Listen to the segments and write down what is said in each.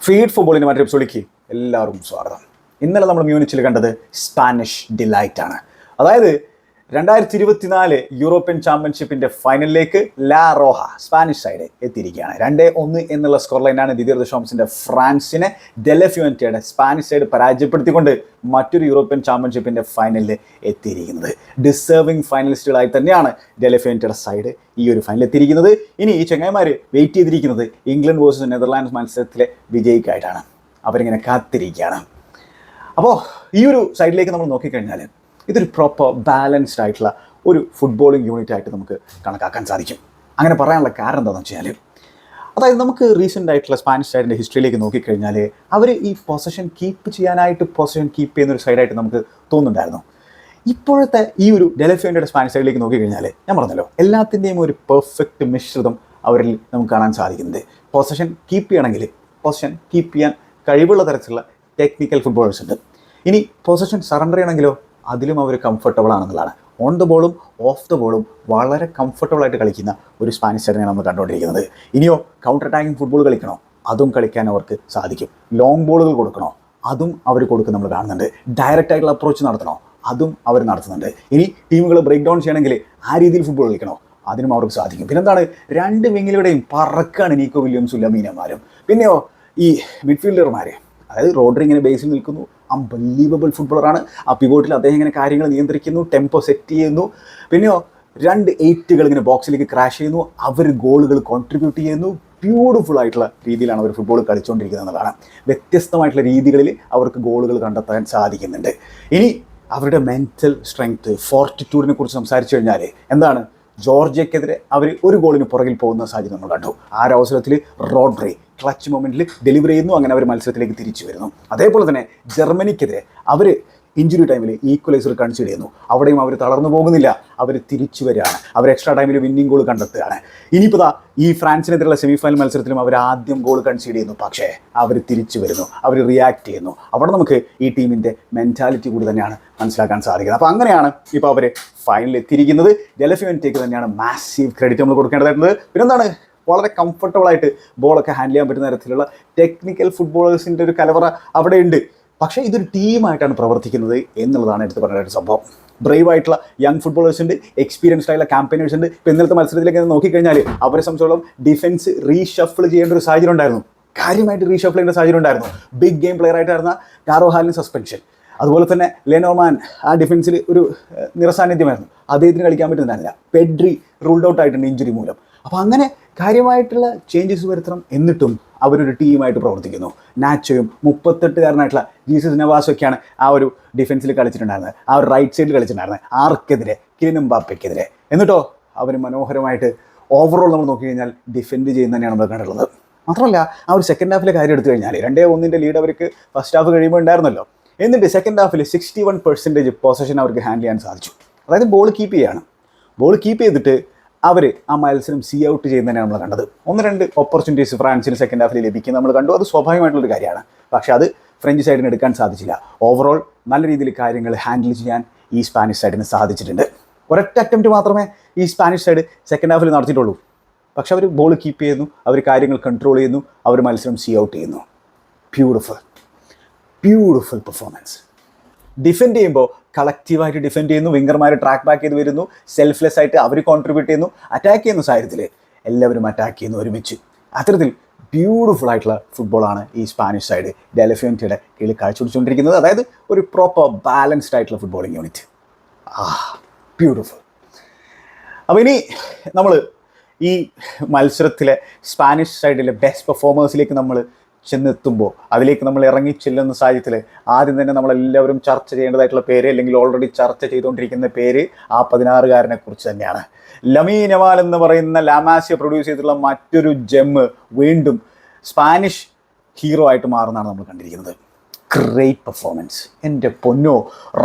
Feed ഫുട്ബോളിൻ്റെ മറ്റൊരു എപ്പിസോഡിലേക്ക് എല്ലാവർക്കും സ്വാഗതം. ഇന്നലെ നമ്മൾ മ്യൂണിച്ചിൽ കണ്ടത് സ്പാനിഷ് ഡിലൈറ്റ് ആണ്. അതായത് 2024 യൂറോപ്യൻ ചാമ്പ്യൻഷിപ്പിൻ്റെ ഫൈനലിലേക്ക് ലാ റോഹ സ്പാനിഷ് സൈഡ് എത്തിയിരിക്കുകയാണ്. 2-1 എന്നുള്ള സ്കോർ ലൈനാണ് ദിദിയർ ദെഷാംസിൻ്റെ ഫ്രാൻസിനെ ഡെലഫ്യൂവൻറ്റയുടെ സ്പാനിഷ് സൈഡ് പരാജയപ്പെടുത്തിക്കൊണ്ട് മറ്റൊരു യൂറോപ്യൻ ചാമ്പ്യൻഷിപ്പിൻ്റെ ഫൈനലിൽ എത്തിയിരിക്കുന്നത്. ഡിസേർവിംഗ് ഫൈനലിസ്റ്റുകളായി തന്നെയാണ് ഡെലഫ്യൂവൻറ്റയുടെ സൈഡ് ഈ ഒരു ഫൈനലിൽ എത്തിയിരിക്കുന്നത്. ഇനി ഈ ചങ്ങായിമാർ വെയിറ്റ് ചെയ്തിരിക്കുന്നത് ഇംഗ്ലണ്ട് വേഴ്സസ് നെതർലാൻഡ്സ് മത്സരത്തിലെ വിജയിക്കായിട്ടാണ്. അവരിങ്ങനെ കാത്തിരിക്കുകയാണ്. അപ്പോൾ ഈ ഒരു സൈഡിലേക്ക് നമ്മൾ നോക്കിക്കഴിഞ്ഞാൽ ഇതൊരു പ്രോപ്പർ ബാലൻസ്ഡ് ആയിട്ടുള്ള ഒരു ഫുട്ബോളിംഗ് യൂണിറ്റ് ആയിട്ട് നമുക്ക് കണക്കാക്കാൻ സാധിക്കും. അങ്ങനെ പറയാനുള്ള കാരണം എന്താണെന്ന് വെച്ചാൽ, അതായത് നമുക്ക് റീസെൻ്റ് ആയിട്ടുള്ള സ്പാനിഷ് സൈഡിൻ്റെ ഹിസ്റ്ററിയിലേക്ക് നോക്കിക്കഴിഞ്ഞാൽ അവർ ഈ പൊസഷൻ കീപ്പ് ചെയ്യുന്നൊരു സൈഡായിട്ട് നമുക്ക് തോന്നുന്നുണ്ടായിരുന്നു. ഇപ്പോഴത്തെ ഈ ഒരു ഡെലഫ്യൂവൻറ്റയുടെ സ്പാനിഷ് സൈഡിലേക്ക് നോക്കിക്കഴിഞ്ഞാൽ ഞാൻ പറഞ്ഞല്ലോ, എല്ലാത്തിൻ്റെയും ഒരു പെർഫെക്റ്റ് മിശ്രിതം അവരിൽ നമുക്ക് കാണാൻ സാധിക്കുന്നത്. പൊസഷൻ കീപ്പ് ചെയ്യാൻ കഴിവുള്ള തരത്തിലുള്ള ടെക്നിക്കൽ ഫുട്ബോളേഴ്സ് ഉണ്ട്. ഇനി പൊസഷൻ സറണ്ടർ ചെയ്യണമെങ്കിലോ അതിലും അവർ കംഫർട്ടബിൾ ആണെന്നുള്ളതാണ്. ഓൺ ദ ബോളും ഓഫ് ദ ബോളും വളരെ കംഫർട്ടബിളായിട്ട് കളിക്കുന്ന ഒരു സ്പാനിഷ് സൈഡിനെയാണ് നമ്മൾ കണ്ടുകൊണ്ടിരിക്കുന്നത്. ഇനിയോ കൗണ്ടർ അറ്റാക്കിംഗ് ഫുട്ബോൾ കളിക്കണോ അതും കളിക്കാൻ അവർക്ക് സാധിക്കും. ലോങ് ബോളുകൾ കൊടുക്കണോ അതും അവർ കൊടുക്കും നമ്മൾ കാണുന്നുണ്ട്. ഡയറക്റ്റ് ആയിട്ടുള്ള അപ്രോച്ച് നടത്തണോ അതും അവർ നടത്തുന്നുണ്ട്. ഇനി ടീമുകൾ ബ്രേക്ക് ഡൗൺ ചെയ്യണമെങ്കിൽ ആ രീതിയിൽ ഫുട്ബോൾ കളിക്കണോ അതിനും അവർക്ക് സാധിക്കും. പിന്നെന്താണ്, രണ്ട് വിങ്ങിലൂടെയും പറക്കാണ് നീക്കോ വില്യംസും ലമീനമാരും. പിന്നെയോ ഈ മിഡ്ഫീൽഡർമാർ, അതായത് റോഡ്രി ഇങ്ങനെ ബേസിൽ നിൽക്കുന്നു, അൺബിലീവബിൾ ഫുട്ബോളറാണ്. ആ പിവോട്ടിൽ അദ്ദേഹം ഇങ്ങനെ കാര്യങ്ങൾ നിയന്ത്രിക്കുന്നു, ടെമ്പോ സെറ്റ് ചെയ്യുന്നു. പിന്നെയോ 2 8കൾ ഇങ്ങനെ ബോക്സിലേക്ക് ക്രാഷ് ചെയ്യുന്നു, അവർ ഗോളുകൾ കോൺട്രിബ്യൂട്ട് ചെയ്യുന്നു. ബ്യൂട്ടിഫുൾ ആയിട്ടുള്ള രീതിയിലാണ് അവർ ഫുട്ബോൾ കളിച്ചുകൊണ്ടിരിക്കുന്നത് എന്നുള്ളതാണ്. വ്യത്യസ്തമായിട്ടുള്ള രീതികളിൽ അവർക്ക് ഗോളുകൾ കണ്ടെത്താൻ സാധിക്കുന്നുണ്ട്. ഇനി അവരുടെ മെൻറ്റൽ സ്ട്രെങ്ത്, ഫോർട്ടിറ്റ്യൂഡിനെ കുറിച്ച് സംസാരിച്ചു കഴിഞ്ഞാൽ എന്താണ്, ജോർജിയക്കെതിരെ അവർ ഒരു ഗോളിന് പുറകിൽ പോകുന്ന സാഹചര്യം നമ്മൾ കണ്ടു. ആ ഒരു അവസരത്തിൽ റോഡ്രി ക്ലച്ച് മൊമെൻറ്റിൽ ഡെലിവറി ചെയ്യുന്നു, അങ്ങനെ അവർ മത്സരത്തിലേക്ക് തിരിച്ചു വരുന്നു. അതേപോലെ തന്നെ ജർമ്മനിക്കെതിരെ അവർ ഇഞ്ചുറി ടൈമിൽ ഈക്വലൈസർ കൺസിഡർ ചെയ്യുന്നു. അവിടെയും അവർ തളർന്നു പോകുന്നില്ല, അവർ തിരിച്ചു വരികയാണ്. അവർ എക്സ്ട്രാ ടൈമിൽ വിന്നിംഗ് ഗോൾ കണ്ടെത്തുകയാണ്. ഇനിയിപ്പോൾ ഈ ഫ്രാൻസിനെതിരെയുള്ള സെമിഫൈനൽ മത്സരത്തിലും അവർ ആദ്യം ഗോൾ കൺസീഡ് ചെയ്യുന്നു, പക്ഷേ അവർ തിരിച്ചു വരുന്നു, അവർ റിയാക്ട് ചെയ്യുന്നു. അവിടെ നമുക്ക് ഈ ടീമിൻ്റെ മെൻറ്റാലിറ്റി കൂടി തന്നെയാണ് മനസ്സിലാക്കാൻ സാധിക്കുന്നത്. അപ്പോൾ അങ്ങനെയാണ് ഇപ്പോൾ അവർ ഫൈനലിൽ എത്തിയിരിക്കുന്നത്. ഡെലഫ്യൂവൻറ്റയ്ക്ക് തന്നെയാണ് മാസീവ് ക്രെഡിറ്റ് നമ്മൾ കൊടുക്കേണ്ടതായിട്ടുള്ളത്. പിന്നെന്താണ്, വളരെ കംഫർട്ടബിളായിട്ട് ബോളൊക്കെ ഹാൻഡിൽ ചെയ്യാൻ പറ്റുന്ന തരത്തിലുള്ള ടെക്നിക്കൽ ഫുട്ബോളേഴ്സിൻ്റെ ഒരു കലവറ അവിടെയുണ്ട്. പക്ഷേ ഇതൊരു ടീമായിട്ടാണ് പ്രവർത്തിക്കുന്നത് എന്നുള്ളതാണ് എടുത്ത് പറഞ്ഞ ഒരു സംഭവം. ബ്രേവ് ആയിട്ടുള്ള യങ് ഫുട്ബോളേഴ്സ് ഉണ്ട്, എക്സ്പീരിയൻസ്ഡ് ആയിട്ടുള്ള ക്യാമ്പയിനേഴ്സ് ഉണ്ട്. ഇപ്പോൾ ഇന്നലത്തെ മത്സരത്തിലേക്ക് നോക്കിക്കഴിഞ്ഞാൽ അവരെ സംബന്ധിച്ചോളം ഡിഫൻസ് റീഷഫിൾ ചെയ്യേണ്ട ഒരു സാഹചര്യം ഉണ്ടായിരുന്നു. കാര്യമായിട്ട് റീഷഫിൾ ചെയ്യേണ്ട സാഹചര്യം ഉണ്ടായിരുന്നു. ബിഗ് ഗെയിം പ്ലെയർ ആയിട്ടായിരുന്ന കാരോഹാലിന് സസ്പെൻഷൻ, അതുപോലെ തന്നെ ലെനോമാൻ ആ ഡിഫൻസിൽ ഒരു നിറസാന്നിധ്യമായിരുന്നു, അദ്ദേഹത്തിന് കളിക്കാൻ പറ്റുന്നതല്ല. പെഡ്രി റൂൾഡ് ഔട്ട് ആയിട്ടുണ്ട് ഇഞ്ചുറി മൂലം. അപ്പോൾ അങ്ങനെ കാര്യമായിട്ടുള്ള ചേഞ്ചസ് വരുത്തണം, എന്നിട്ടും അവരൊരു ടീമായിട്ട് പ്രവർത്തിക്കുന്നു. നാച്ചോയും 38കാരനായിട്ടുള്ള ജീസസ് നവാസൊക്കെയാണ് ആ ഒരു ഡിഫൻസിൽ കളിച്ചിട്ടുണ്ടായിരുന്നത്, ആ ഒരു റൈറ്റ് സൈഡിൽ കളിച്ചിട്ടുണ്ടായിരുന്നത്, ആർക്കെതിരെ, കിലിൻ എംബാപ്പയ്ക്കെതിരെ. എന്നിട്ടോ അവർ മനോഹരമായിട്ട് ഓവറോൾ നമ്മൾ നോക്കിക്കഴിഞ്ഞാൽ ഡിഫെൻഡ് ചെയ്യുന്ന തന്നെയാണ് നമ്മൾ കണ്ടിട്ടുള്ളത്. മാത്രമല്ല ആ ഒരു സെക്കൻഡ് ഹാഫിലെ കാര്യം എടുത്തു കഴിഞ്ഞാൽ 2-1 ലീഡ് അവർക്ക് ഫസ്റ്റ് ഹാഫ് കഴിയുമ്പോൾ ഉണ്ടായിരുന്നല്ലോ. എന്നിട്ട് സെക്കൻഡ് ഹാഫിൽ 61% പൊസഷൻ അവർക്ക് ഹാൻഡിൽ ചെയ്യാൻ സാധിച്ചു. അതായത് ബോൾ കീപ്പ് ചെയ്തിട്ട് അവർ ആ മത്സരം ഔട്ട് ചെയ്യുന്നതന്നെയാണ് നമ്മൾ കണ്ടത്. 1-2 ഓപ്പർച്യൂണിറ്റീസ് ഫ്രാൻസിന് സെക്കൻഡ് ഹാഫിൽ ലഭിക്കുന്നത് നമ്മൾ കണ്ടു. അത് സ്വാഭാവികമായിട്ടുള്ളൊരു കാര്യമാണ്. പക്ഷേ അത് ഫ്രഞ്ച് സൈഡിന് എടുക്കാൻ സാധിച്ചില്ല. ഓവറോൾ നല്ല രീതിയിൽ കാര്യങ്ങൾ ഹാൻഡിൽ ചെയ്യാൻ ഈ സ്പാനിഷ് സൈഡിന് സാധിച്ചിട്ടുണ്ട്. ഒരൊറ്റ അറ്റംപ്റ്റ് മാത്രമേ ഈ സ്പാനിഷ് സൈഡ് സെക്കൻഡ് ഹാഫിൽ നടത്തിയിട്ടുള്ളൂ. പക്ഷെ അവർ ബോൾ കീപ്പ് ചെയ്യുന്നു, അവർ കാര്യങ്ങൾ കൺട്രോൾ ചെയ്യുന്നു, അവർ മത്സരം ഔട്ട് ചെയ്യുന്നു. Beautiful performance. ഡിഫെൻഡ് ചെയ്യുമ്പോൾ കളക്റ്റീവായിട്ട് ഡിഫെൻഡ് ചെയ്യുന്നു, വിംഗർമാർ ട്രാക്ക് ബാക്ക് ചെയ്ത് വരുന്നു, സെൽഫ്ലെസ് ആയിട്ട് അവർ കോൺട്രിബ്യൂട്ട് ചെയ്യുന്നു. അറ്റാക്ക് ചെയ്യുന്ന സാഹചര്യത്തിൽ എല്ലാവരും അറ്റാക്ക് ചെയ്യുന്നു ഒരുമിച്ച്. അത്തരത്തിൽ ബ്യൂട്ടിഫുൾ ആയിട്ടുള്ള ഫുട്ബോളാണ് ഈ സ്പാനിഷ് സൈഡ് ഡെലഫ്യൂവൻറ്റയുടെ കീഴിൽ കാഴ്ചവെച്ചുകൊണ്ടിരിക്കുന്നത്. അതായത് ഒരു പ്രോപ്പർ ബാലൻസ്ഡ് ആയിട്ടുള്ള ഫുട്ബോളിംഗ് യൂണിറ്റ്. ബ്യൂട്ടിഫുൾ. അപ്പോൾ ഇനി നമ്മൾ ഈ മത്സരത്തിലെ സ്പാനിഷ് സൈഡിലെ ബെസ്റ്റ് പെർഫോമേഴ്സിലേക്ക് നമ്മൾ ചെന്നെത്തുമ്പോൾ, അതിലേക്ക് നമ്മൾ ഇറങ്ങി ചെല്ലുന്ന സാഹചര്യത്തിൽ ആദ്യം തന്നെ നമ്മളെല്ലാവരും ചർച്ച ചെയ്യേണ്ടതായിട്ടുള്ള പേര്, അല്ലെങ്കിൽ ഓൾറെഡി ചർച്ച ചെയ്തുകൊണ്ടിരിക്കുന്ന പേര് ആ 16കാരനെ കുറിച്ച് തന്നെയാണ്. ലമീൻ യമാൽ എന്ന് പറയുന്ന ലാമാസിയ പ്രൊഡ്യൂസ് ചെയ്തിട്ടുള്ള മറ്റൊരു ജെമ്മ് വീണ്ടും സ്പാനിഷ് ഹീറോ ആയിട്ട് മാറുന്നതാണ് നമ്മൾ കണ്ടിരിക്കുന്നത്. Great performance. എൻ്റെ പൊന്നോ,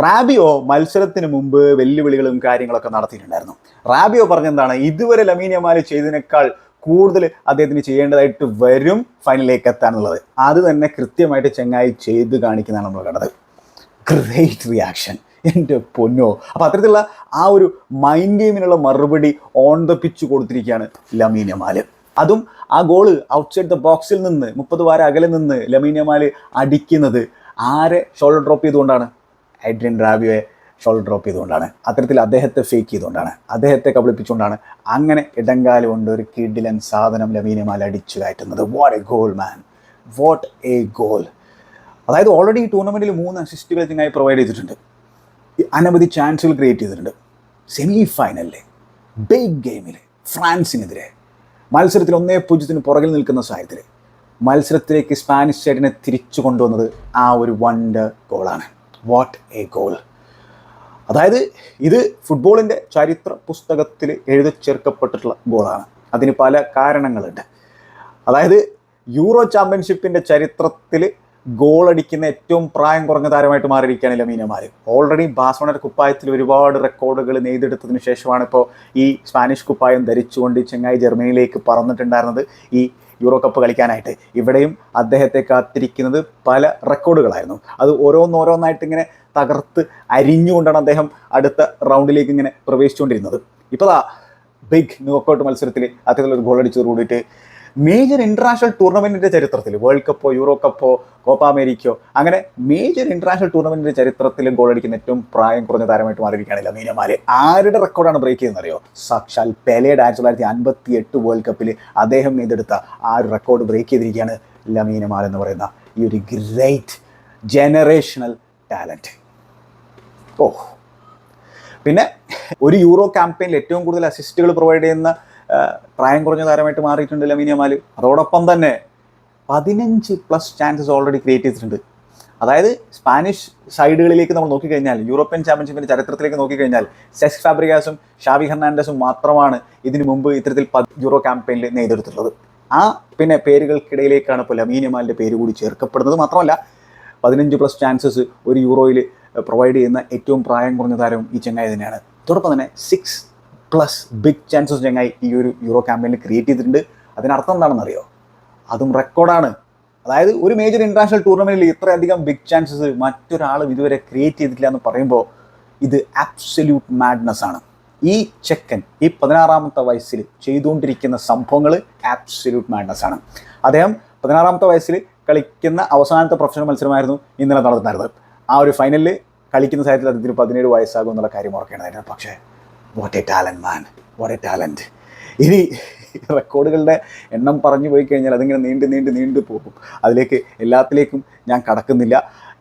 റാബിയോ മത്സരത്തിന് മുമ്പ് വെല്ലുവിളികളും കാര്യങ്ങളൊക്കെ നടത്തിയിട്ടുണ്ടായിരുന്നു. റാബിയോ പറഞ്ഞെന്താണ്, ഇതുവരെ ലമീൻ യമാൽ ചെയ്തതിനേക്കാൾ കൂടുതൽ അദ്ദേഹത്തിന് ചെയ്യേണ്ടതായിട്ട് വരും ഫൈനലിലേക്ക് എത്താനുള്ളത്. അത് തന്നെ കൃത്യമായിട്ട് ചങ്ങായി ചെയ്ത് കാണിക്കുന്നതാണ് നമ്മൾ കണ്ടത്. Great reaction. എൻ്റെ പൊന്നോ. അപ്പോൾ അത്തരത്തിലുള്ള ആ ഒരു മൈൻഡ് ഗെയിമിനുള്ള മറുപടി ഓൺ ദ പിച്ച് കൊടുത്തിരിക്കുകയാണ് ലമീൻ യമാൽ. അതും ആ ഗോള് ഔട്ട്സൈഡ് ദ ബോക്സിൽ നിന്ന് 30 വാര അകലെ നിന്ന് ലമീൻ യമാൽ അടിക്കുന്നത് ആരെ ഷോൾഡർ ഡ്രോപ്പ് ചെയ്തുകൊണ്ടാണ്? എഡ്രിയൻ റാബിയോയെ ഷോൾഡർ ഡ്രോപ്പ് ചെയ്തുകൊണ്ടാണ്. അത്തരത്തിൽ അദ്ദേഹത്തെ ഫേക്ക് ചെയ്തുകൊണ്ടാണ്, അദ്ദേഹത്തെ കബളിപ്പിച്ചുകൊണ്ടാണ്. അങ്ങനെ ഇടങ്കാലം കൊണ്ട് ഒരു കിഡിലൻ സാധനം ലമീൻ യമാൽ അടിച്ചു കയറ്റുന്നത്. What a goal man, what a goal. അതായത് ഓൾറെഡി ഈ ടൂർണമെൻറ്റിൽ 3 അസിസ്റ്റുകൾ ചങ്ങായി പ്രൊവൈഡ് ചെയ്തിട്ടുണ്ട്, അനവധി ചാൻസുകൾ ക്രിയേറ്റ് ചെയ്തിട്ടുണ്ട്. സെമി ഫൈനലിൽ ബിഗ് ഗെയിമിൽ ഫ്രാൻസിനെതിരെ മത്സരത്തിൽ 1-0 പുറകിൽ നിൽക്കുന്ന സാഹചര്യത്തിൽ മത്സരത്തിലേക്ക് സ്പാനിഷ് സൈഡിനെ തിരിച്ചു കൊണ്ടുവന്നത് ആ ഒരു വണ്ടർ ഗോളാണ്. What a goal. അതായത് ഇത് ഫുട്ബോളിൻ്റെ ചരിത്ര പുസ്തകത്തിൽ എഴുതിച്ചേർക്കപ്പെട്ടിട്ടുള്ള ഗോളാണ്. അതിന് പല കാരണങ്ങളുണ്ട്. അതായത് യൂറോ ചാമ്പ്യൻഷിപ്പിൻ്റെ ചരിത്രത്തിൽ ഗോളടിക്കുന്ന ഏറ്റവും പ്രായം കുറഞ്ഞ താരമായിട്ട് മാറിയിരിക്കുകയാണ് ലമീൻ യമാൽ. ഓൾറെഡി ബാഴ്സലോണയുടെ കുപ്പായത്തിൽ ഒരുപാട് റെക്കോർഡുകൾ നെയ്തെടുത്തതിന് ശേഷമാണ് ഇപ്പോൾ ഈ സ്പാനിഷ് കുപ്പായം ധരിച്ചുകൊണ്ട് ചെങ്ങായി ജർമ്മനിയിലേക്ക് പറന്നിട്ടുണ്ടായിരുന്നത് ഈ യൂറോ കപ്പ് കളിക്കാനായിട്ട്. ഇവിടെയും അദ്ദേഹത്തെ കാത്തിരിക്കുന്നത് പല റെക്കോർഡുകളായിരുന്നു. അത് ഓരോന്നോരോന്നായിട്ട് ഇങ്ങനെ തകർത്ത് അരിഞ്ഞുകൊണ്ടാണ് അദ്ദേഹം അടുത്ത റൗണ്ടിലേക്ക് ഇങ്ങനെ പ്രവേശിച്ചുകൊണ്ടിരുന്നത്. ഇപ്പോൾ ബിഗ് നോക്കൗട്ട് മത്സരത്തിൽ അത്തരത്തിലൊരു ഗോൾ അടിച്ചത് കൂടിയിട്ട് മേജർ ഇൻ്റർനാഷണൽ ടൂർണമെൻറ്റിൻ്റെ ചരിത്രത്തിൽ, വേൾഡ് കപ്പോ യൂറോ കപ്പോ കോപ്പ അമേരിക്കയോ അങ്ങനെ മേജർ ഇൻ്റർനാഷണൽ ടൂർണമെൻറ്റിൻ്റെ ചരിത്രത്തിൽ ഗോൾ അടിക്കുന്ന ഏറ്റവും പ്രായം കുറഞ്ഞ താരമായിട്ട് മാറിയിരിക്കുകയാണ് ലമീൻ യമാൽ. ആരുടെ റെക്കോർഡാണ് ബ്രേക്ക് ചെയ്യുന്നറിയോ? സാക്ഷാൽ പെലെയുടെ 1958 വേൾഡ് കപ്പിൽ അദ്ദേഹം നെയ്തെടുത്ത ആ ഒരു റെക്കോർഡ് ബ്രേക്ക് ചെയ്തിരിക്കുകയാണ് ലമീൻ യമാൽ എന്ന് പറയുന്ന ഈ ഒരു ഗ്രേറ്റ് ജനറേഷണൽ ടാലൻറ്റ്. പിന്നെ ഒരു യൂറോ ക്യാമ്പയിനിൽ ഏറ്റവും കൂടുതൽ അസിസ്റ്റുകൾ പ്രൊവൈഡ് ചെയ്യുന്ന പ്രായം കുറഞ്ഞ താരമായിട്ട് മാറിയിട്ടുണ്ട് ലമീൻ യമാൽ. അതോടൊപ്പം തന്നെ 15+ ചാൻസസ് ഓൾറെഡി ക്രിയേറ്റ് ചെയ്തിട്ടുണ്ട്. അതായത് സ്പാനിഷ് സൈഡുകളിലേക്ക് നമ്മൾ നോക്കിക്കഴിഞ്ഞാൽ, യൂറോപ്യൻ ചാമ്പ്യൻഷിപ്പിൻ്റെ ചരിത്രത്തിലേക്ക് നോക്കിക്കഴിഞ്ഞാൽ സെസ്ക് ഫാബ്രിഗാസും ഷാവി ഹെർണാണ്ടസും മാത്രമാണ് ഇതിനു മുമ്പ് ഇത്തരത്തിൽ യൂറോ ക്യാമ്പയിനിൽ നെയ്തെടുത്തിട്ടുള്ളത്. ആ പിന്നെ പേരുകൾക്കിടയിലേക്കാണ് ഇപ്പോൾ ലമീൻ യമാലിൻ്റെ പേര് കൂടി ചേർക്കപ്പെടുന്നത്. മാത്രമല്ല 15+ ചാൻസസ് ഒരു യൂറോയിൽ പ്രൊവൈഡ് ചെയ്യുന്ന ഏറ്റവും പ്രായം കുറഞ്ഞ താരവും ഈ ചെങ്ങായി തന്നെയാണ്. അതോടൊപ്പം തന്നെ 6+ ബിഗ് ചാൻസസ് ചെങ്ങായി ഈ ഒരു യൂറോ ക്യാമ്പയിനിൽ ക്രിയേറ്റ് ചെയ്തിട്ടുണ്ട്. അതിനർത്ഥം എന്താണെന്നറിയോ? അതും റെക്കോർഡാണ്. അതായത് ഒരു മേജർ ഇൻ്റർനാഷണൽ ടൂർണമെൻറ്റിൽ ഇത്രയധികം ബിഗ് ചാൻസസ് മറ്റൊരാളും ഇതുവരെ ക്രിയേറ്റ് ചെയ്തിട്ടില്ല എന്ന് പറയുമ്പോൾ ഇത് ആബ്സല്യൂട്ട് മാഡ്നസ് ആണ്. ഈ ചെക്കൻ ഈ 16-ാമത്തെ വയസ്സിൽ ചെയ്തുകൊണ്ടിരിക്കുന്ന സംഭവങ്ങൾ ആബ്സല്യൂട്ട് മാഡ്നസ് ആണ്. അദ്ദേഹം 16-ാമത്തെ വയസ്സിൽ കളിക്കുന്ന അവസാനത്തെ പ്രൊഫഷണൽ മത്സരമായിരുന്നു ഇന്നലെ നടന്നിട്ടുണ്ടായിരുന്നത്. ആ ഒരു ഫൈനലിൽ കളിക്കുന്ന സാഹചര്യത്തിൽ അദ്ദേഹത്തിന് 17 വയസ്സാകും എന്നുള്ള കാര്യം ഓർക്കേണ്ടതായിരുന്നു. പക്ഷേ what A talent man, what A talent. ഇനി റെക്കോർഡുകളുടെ എണ്ണം പറഞ്ഞു പോയി കഴിഞ്ഞാൽ അതിങ്ങനെ നീണ്ടു പോകും. അതിലേക്ക് എല്ലാത്തിലേക്കും ഞാൻ കടക്കുന്നില്ല.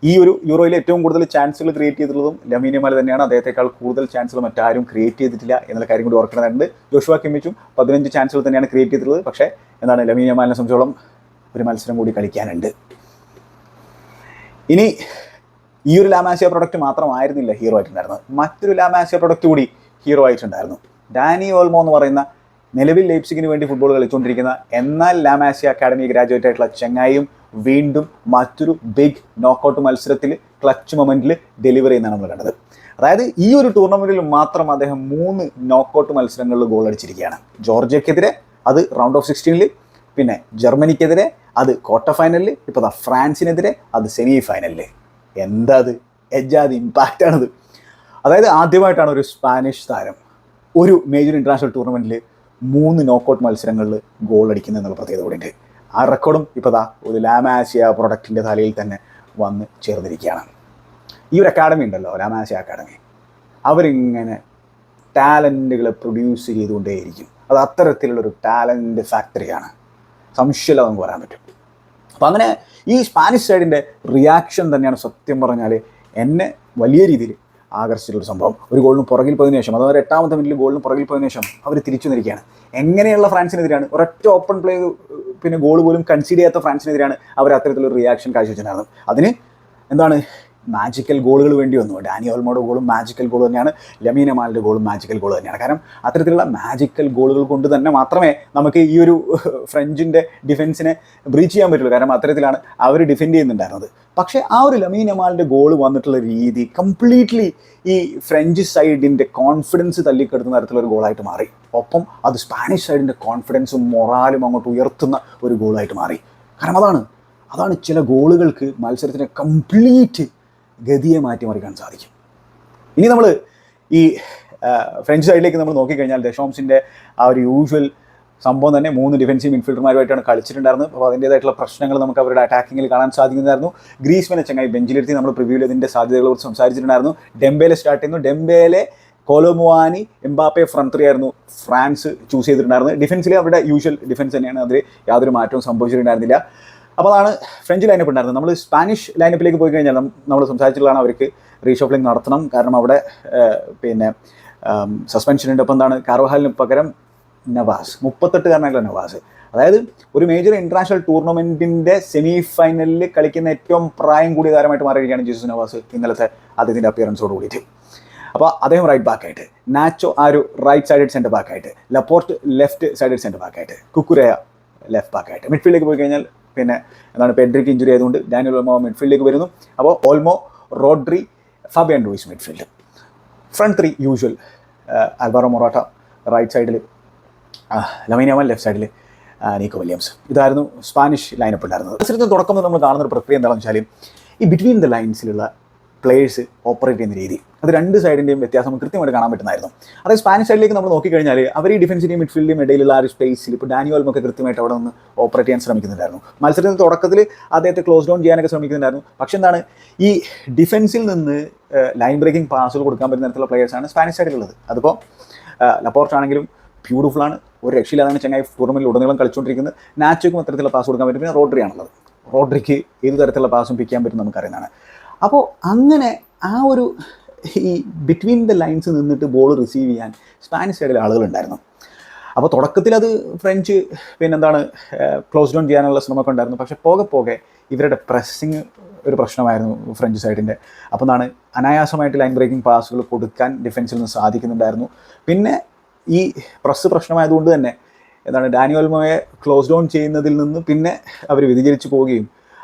ഈ ഒരു യൂറോയിൽ ഏറ്റവും കൂടുതൽ ചാൻസുകൾ ക്രിയേറ്റ് ചെയ്തിട്ടുള്ളതും ലമീൻ യമാൽ തന്നെയാണ്. അദ്ദേഹത്തെക്കാൾ കൂടുതൽ ചാൻസുകൾ മറ്റാരും ക്രിയേറ്റ് ചെയ്തിട്ടില്ല എന്നുള്ള കാര്യം കൂടി ഓർക്കേണ്ടതുണ്ട്. ജോഷുവ കിമ്മിച്ചും 15 ചാൻസുകൾ തന്നെയാണ് ക്രിയേറ്റ് ചെയ്തിട്ടുള്ളത്. പക്ഷേ എന്താണ്, ലമീൻ യമാലിനെ സംബന്ധിച്ചോളം ഒരു മത്സരം കൂടി കളിക്കാനുണ്ട്. ഇനി ഈ ഒരു ലാമാസിയ പ്രൊഡക്റ്റ് മാത്രമായിരുന്നില്ല ഹീറോ ആയിട്ടുണ്ടായിരുന്നത്, മറ്റൊരു ലാമാസിയ പ്രൊഡക്റ്റ് കൂടി ഹീറോ ആയിട്ടുണ്ടായിരുന്നു. ഡാനി ഓൾമോ എന്ന് പറയുന്ന നിലവിൽ ലൈപ്സിഗിന് വേണ്ടി ഫുട്ബോൾ കളിച്ചുകൊണ്ടിരിക്കുന്ന എന്നാൽ ലാമാസിയ അക്കാഡമി ഗ്രാജുവേറ്റ് ആയിട്ടുള്ള ചെങ്ങായും വീണ്ടും മറ്റൊരു ബിഗ് നോക്കൗട്ട് മത്സരത്തിൽ ക്ലച്ച് മൊമെൻറ്റിൽ ഡെലിവറി ചെയ്യുന്നതാണ് നമ്മൾ കണ്ടത്. അതായത് ഈ ഒരു ടൂർണമെൻറ്റിൽ മാത്രം അദ്ദേഹം 3 നോക്കൗട്ട് മത്സരങ്ങളിൽ ഗോൾ അടിച്ചിരിക്കുകയാണ്. ജോർജിയക്കെതിരെ അത് റൗണ്ട് ഓഫ് 16-ൽ, പിന്നെ ജർമ്മനിക്കെതിരെ അത് ക്വാർട്ടർ ഫൈനലിൽ, ഇപ്പോൾ ഫ്രാൻസിനെതിരെ അത് സെമി ഫൈനലിൽ. എന്താ അത് എജാതി ഇമ്പാക്റ്റാണത്. അതായത് ആദ്യമായിട്ടാണ് ഒരു സ്പാനിഷ് താരം ഒരു മേജർ ഇൻ്റർനാഷണൽ ടൂർണമെൻറ്റിൽ 3 നോക്കൗട്ട് മത്സരങ്ങളിൽ ഗോൾ അടിക്കുന്നത് എന്നുള്ള പ്രത്യേകത കൂടി ഉണ്ട്. ആ റെക്കോർഡും ഇപ്പോൾ ഒരു ലാമാസിയ പ്രൊഡക്റ്റിൻ്റെ തലയിൽ തന്നെ വന്ന് ചേർന്നിരിക്കുകയാണ്. ഈ ഒരു അക്കാഡമി ഉണ്ടല്ലോ, ലാമാസിയ അക്കാഡമി, അവരിങ്ങനെ ടാലൻറ്റുകളെ പ്രൊഡ്യൂസ് ചെയ്തുകൊണ്ടേയിരിക്കും. അത് അത്തരത്തിലുള്ളൊരു ടാലൻറ്റ് ഫാക്ടറിയാണ്, സംശയമില്ല നമുക്ക് പറയാൻ പറ്റും. അപ്പോൾ അങ്ങനെ ഈ സ്പാനിഷ് സൈഡിൻ്റെ റിയാക്ഷൻ തന്നെയാണ് സത്യം പറഞ്ഞാൽ എന്നെ വലിയ രീതിയിൽ ആകർഷിച്ചിട്ടുള്ള സംഭവം. ഒരു ഗോളിന് പുറകിൽ പോയതിനു ശേഷം, അതായത് 8-ാമത്തെ മിനിറ്റിൽ ഗോളിന് പുറകിൽ പോയതിനു ശേഷം അവർ തിരിച്ചു നിൽക്കുകയാണ്. എങ്ങനെയുള്ള ഫ്രാൻസിനെതിരാണ് ഒരൊറ്റ ഓപ്പൺ പ്ലേ പിന്നെ ഗോൾ പോലും കൺസീഡ് ചെയ്യാത്ത ഫ്രാൻസിനെതിരാണ് അവർ അത്തരത്തിലൊരു റിയാക്ഷൻ കാഴ്ചവെച്ചിട്ടുണ്ടായിരുന്നത്. അതിന് എന്താണ്, മാജിക്കൽ ഗോളുകൾ വേണ്ടി വന്നു. ഡാനി ഓൾമോയുടെ ഗോളും മാജിക്കൽ ഗോൾ തന്നെയാണ്, ലമീൻ യമാലിൻ്റെ ഗോളും മാജിക്കൽ ഗോൾ തന്നെയാണ്. കാരണം അത്തരത്തിലുള്ള മാജിക്കൽ ഗോളുകൾ കൊണ്ട് തന്നെ മാത്രമേ നമുക്ക് ഈ ഒരു ഫ്രഞ്ചിൻ്റെ ഡിഫൻസിനെ ബ്രീച്ച് ചെയ്യാൻ പറ്റുള്ളൂ. കാരണം അത്തരത്തിലാണ് അവർ ഡിഫെൻഡ് ചെയ്യുന്നുണ്ടായിരുന്നത്. പക്ഷേ ആ ഒരു ലമീൻ യമാലിൻ്റെ ഗോൾ വന്നിട്ടുള്ള രീതി കംപ്ലീറ്റ്ലി ഈ ഫ്രഞ്ച് സൈഡിൻ്റെ കോൺഫിഡൻസ് തല്ലിക്കെടുത്തുന്ന തരത്തിലൊരു ഗോളായിട്ട് മാറി. ഒപ്പം അത് സ്പാനിഷ് സൈഡിൻ്റെ കോൺഫിഡൻസും മൊറാലും അങ്ങോട്ട് ഉയർത്തുന്ന ഒരു ഗോളായിട്ട് മാറി. കാരണം അതാണ് ചില ഗോളുകൾക്ക് മത്സരത്തിനെ കംപ്ലീറ്റ് ഗതിയെ മാറ്റിമറിക്കാൻ സാധിക്കും. ഇനി നമ്മൾ ഈ ഫ്രഞ്ച് സൈഡിലേക്ക് നമ്മൾ നോക്കിക്കഴിഞ്ഞാൽ ദഷോംസിൻ്റെ ആ ഒരു യൂഷ്വൽ സംഭവം തന്നെ 3 ഡിഫൻസീവ് മിഡ്ഫീൽഡർമാരുമായിട്ടാണ് കളിച്ചിട്ടുണ്ടായിരുന്നത്. അപ്പോൾ അതിൻ്റേതായിട്ടുള്ള പ്രശ്നങ്ങൾ നമുക്ക് അവരുടെ അറ്റാക്കിങ്ങിൽ കാണാൻ സാധിക്കുന്നതായിരുന്നു. ഗ്രീസ്മാനെ ചങ്ങായി ബെഞ്ചിലിരുത്തി നമ്മൾ പ്രിവ്യൂവിൽ ഇതിൻ്റെ സാധ്യതകളെക്കുറിച്ച് സംസാരിച്ചിട്ടുണ്ടായിരുന്നു. ഡെംബേലെ സ്റ്റാർട്ട് ചെയ്യുന്നു. ഡെംബേലെ, കൊലോമുവാനി, എംബാപ്പെ ഫ്രണ്ട് 3 ആയിരുന്നു ഫ്രാൻസ് ചൂസ് ചെയ്തിട്ടുണ്ടായിരുന്നത്. ഡിഫൻസിൽ അവരുടെ യൂഷ്വൽ ഡിഫൻസ് തന്നെയാണ്, അതിൽ യാതൊരു മാറ്റവും സംഭവിച്ചിട്ടുണ്ടായിരുന്നില്ല. അപ്പോൾ അതാണ് ഫ്രഞ്ച് ലൈനപ്പ് ഉണ്ടായിരുന്നത്. നമ്മൾ സ്പാനിഷ് ലൈനപ്പിലേക്ക് പോയി കഴിഞ്ഞാൽ നമ്മൾ സംസാരിച്ചിട്ടുള്ളതാണ് അവർക്ക് റീഷഫ്ലിംഗ് നടത്തണം. കാരണം അവിടെ പിന്നെ സസ്പെൻഷനുണ്ട്. അപ്പോൾ എന്താണ്, കാർവഹാലിന് പകരം നവാസ്, 38-കാരനായിട്ടുള്ള നവാസ്. അതായത് ഒരു മേജർ ഇൻ്റർനാഷണൽ ടൂർണമെൻറ്റിൻ്റെ സെമി ഫൈനലിൽ കളിക്കുന്ന ഏറ്റവും പ്രായം കൂടിയ താരമായിട്ട് മാറിയിരിക്കുകയാണ് ജീസസ് നവാസ് ഇന്നലത്തെ അദ്ദേഹത്തിൻ്റെ അപ്പിയറൻസോട് കൂടിയിട്ട്. അപ്പോൾ അദ്ദേഹം റൈറ്റ് ബാക്കായിട്ട്, നാച്ചോ ആ ഒരു റൈറ്റ് സൈഡഡ് സെൻറ്റർ ബാക്കായിട്ട്, ലപ്പോർട്ട് ലെഫ്റ്റ് സൈഡഡ് സെൻറ്റർ ബാക്കായിട്ട്, കുക്കുരയ ലെഫ്റ്റ് ബാക്കായിട്ട്. മിഡ്ഫീൽഡിലേക്ക് പോയി കഴിഞ്ഞാൽ പിന്നെ എന്താണ്, പെഡ്രിക്ക് ഇഞ്ചുറി ആയതുകൊണ്ട് ഡാനിയൽ ഓൾമോ മിഡ്ഫീൽഡിലേക്ക് വരുന്നു. അപ്പോൾ Olmo, Rodri, Fabian Ruiz midfield. Front 3 usual, Alvaro Morata right സൈഡിൽ, ലമീൻ യമാൽ ലെഫ്റ്റ് സൈഡിൽ, നീക്കോ വില്യംസ്. ഇതായിരുന്നു സ്പാനിഷ് ലൈനപ്പ് ഉണ്ടായിരുന്നത്. മത്സരത്തിന് തുടക്കം നമ്മൾ കാണുന്ന ഒരു പ്രക്രിയ എന്താണെന്ന് വെച്ചാൽ ഈ ബിറ്റ്വീൻ ദ ലൈൻസിലുള്ള പ്ലേയേഴ്സ് ഓപ്പറേറ്റ് ചെയ്യുന്ന രീതി, അത് രണ്ട് സൈഡിൻ്റെയും വ്യത്യാസം കൃത്യമായിട്ട് കാണാൻ പറ്റുന്നതായിരുന്നു. അതായത് സ്പാനിഷ് സൈഡിലേക്ക് നമ്മൾ നോക്കിക്കഴിഞ്ഞാൽ അവർ ഈ ഡിഫൻസിൻ്റെയും മിഡ്ഫീൽഡിൻ്റെയും ഇടയിലുള്ള ആ ഒരു സ്പേസിൽ ഇപ്പോൾ ഡാനിയോ ഓൾമൊക്കെ കൃത്യമായിട്ട് അവിടെ നിന്ന് ഓപ്പറേറ്റ് ചെയ്യാൻ ശ്രമിക്കുന്നുണ്ടായിരുന്നു. മത്സരത്തിൻ്റെ തുടക്കത്തിൽ അദ്ദേഹത്തെ ക്ലോസ് ഡൗൺ ചെയ്യാനൊക്കെ ശ്രമിക്കുന്നുണ്ടായിരുന്നു. പക്ഷേ എന്താണ്, ഈ ഡിഫൻസിൽ നിന്ന് ലൈൻ ബ്രേക്കിംഗ് പാസുകൾ കൊടുക്കാൻ പറ്റുന്ന തരത്തിലുള്ള പ്ലേയേഴ്സാണ് സ്പാനിഷ് സൈഡിലുള്ളത്. അതിപ്പോൾ ലപ്പോർട്ട് ആണെങ്കിലും ബ്യൂട്ടിഫുള്ളാണ്, ഒരു രക്ഷയില്ലാതാണ് ചങ്ങായി ടൂർണമെൻറ്റിൽ ഉടനീളം കളിച്ചുകൊണ്ടിരിക്കുന്നത്. നാച്ചോയ്ക്കും അത്തരത്തിലുള്ള പാസ് കൊടുക്കാൻ പറ്റും. പിന്നെ റോഡ്രി ആണുള്ളത്. റോഡ്രിക്ക് ഏത് തരത്തിലുള്ള പാസും പിക്ക് ചെയ്യാൻ പറ്റും നമുക്കറിയുന്നതാണ്. അപ്പോൾ അങ്ങനെ ആ ഒരു ഈ ബിറ്റ്വീൻ ദ ലൈൻസ് നിന്നിട്ട് ബോൾ റിസീവ് ചെയ്യാൻ സ്പാനിഷ് സൈഡിൽ ആളുകളുണ്ടായിരുന്നു. അപ്പോൾ തുടക്കത്തിൽ അത് ഫ്രഞ്ച് പിന്നെന്താണ് ക്ലോസ് ഡൗൺ ചെയ്യാനുള്ള ശ്രമമൊക്കെ ഉണ്ടായിരുന്നു. പക്ഷേ പോകെ പോകെ ഇവരുടെ പ്രസ്സിങ് ഒരു പ്രശ്നമായിരുന്നു ഫ്രഞ്ച് സൈഡിൻ്റെ. അപ്പോൾ എന്താണ്, അനായാസമായിട്ട് ലൈൻ ബ്രേക്കിംഗ് പാസുകൾ കൊടുക്കാൻ ഡിഫൻസിൽ നിന്ന് സാധിക്കുന്നുണ്ടായിരുന്നു. പിന്നെ ഈ പ്രസ് പ്രശ്നമായതുകൊണ്ട് തന്നെ എന്താണ്, ഡാനി ഓൾമോയെ ക്ലോസ് ഡൗൺ ചെയ്യുന്നതിൽ നിന്ന് പിന്നെ അവർ വ്യതിചലിച്ച് പോവുകയും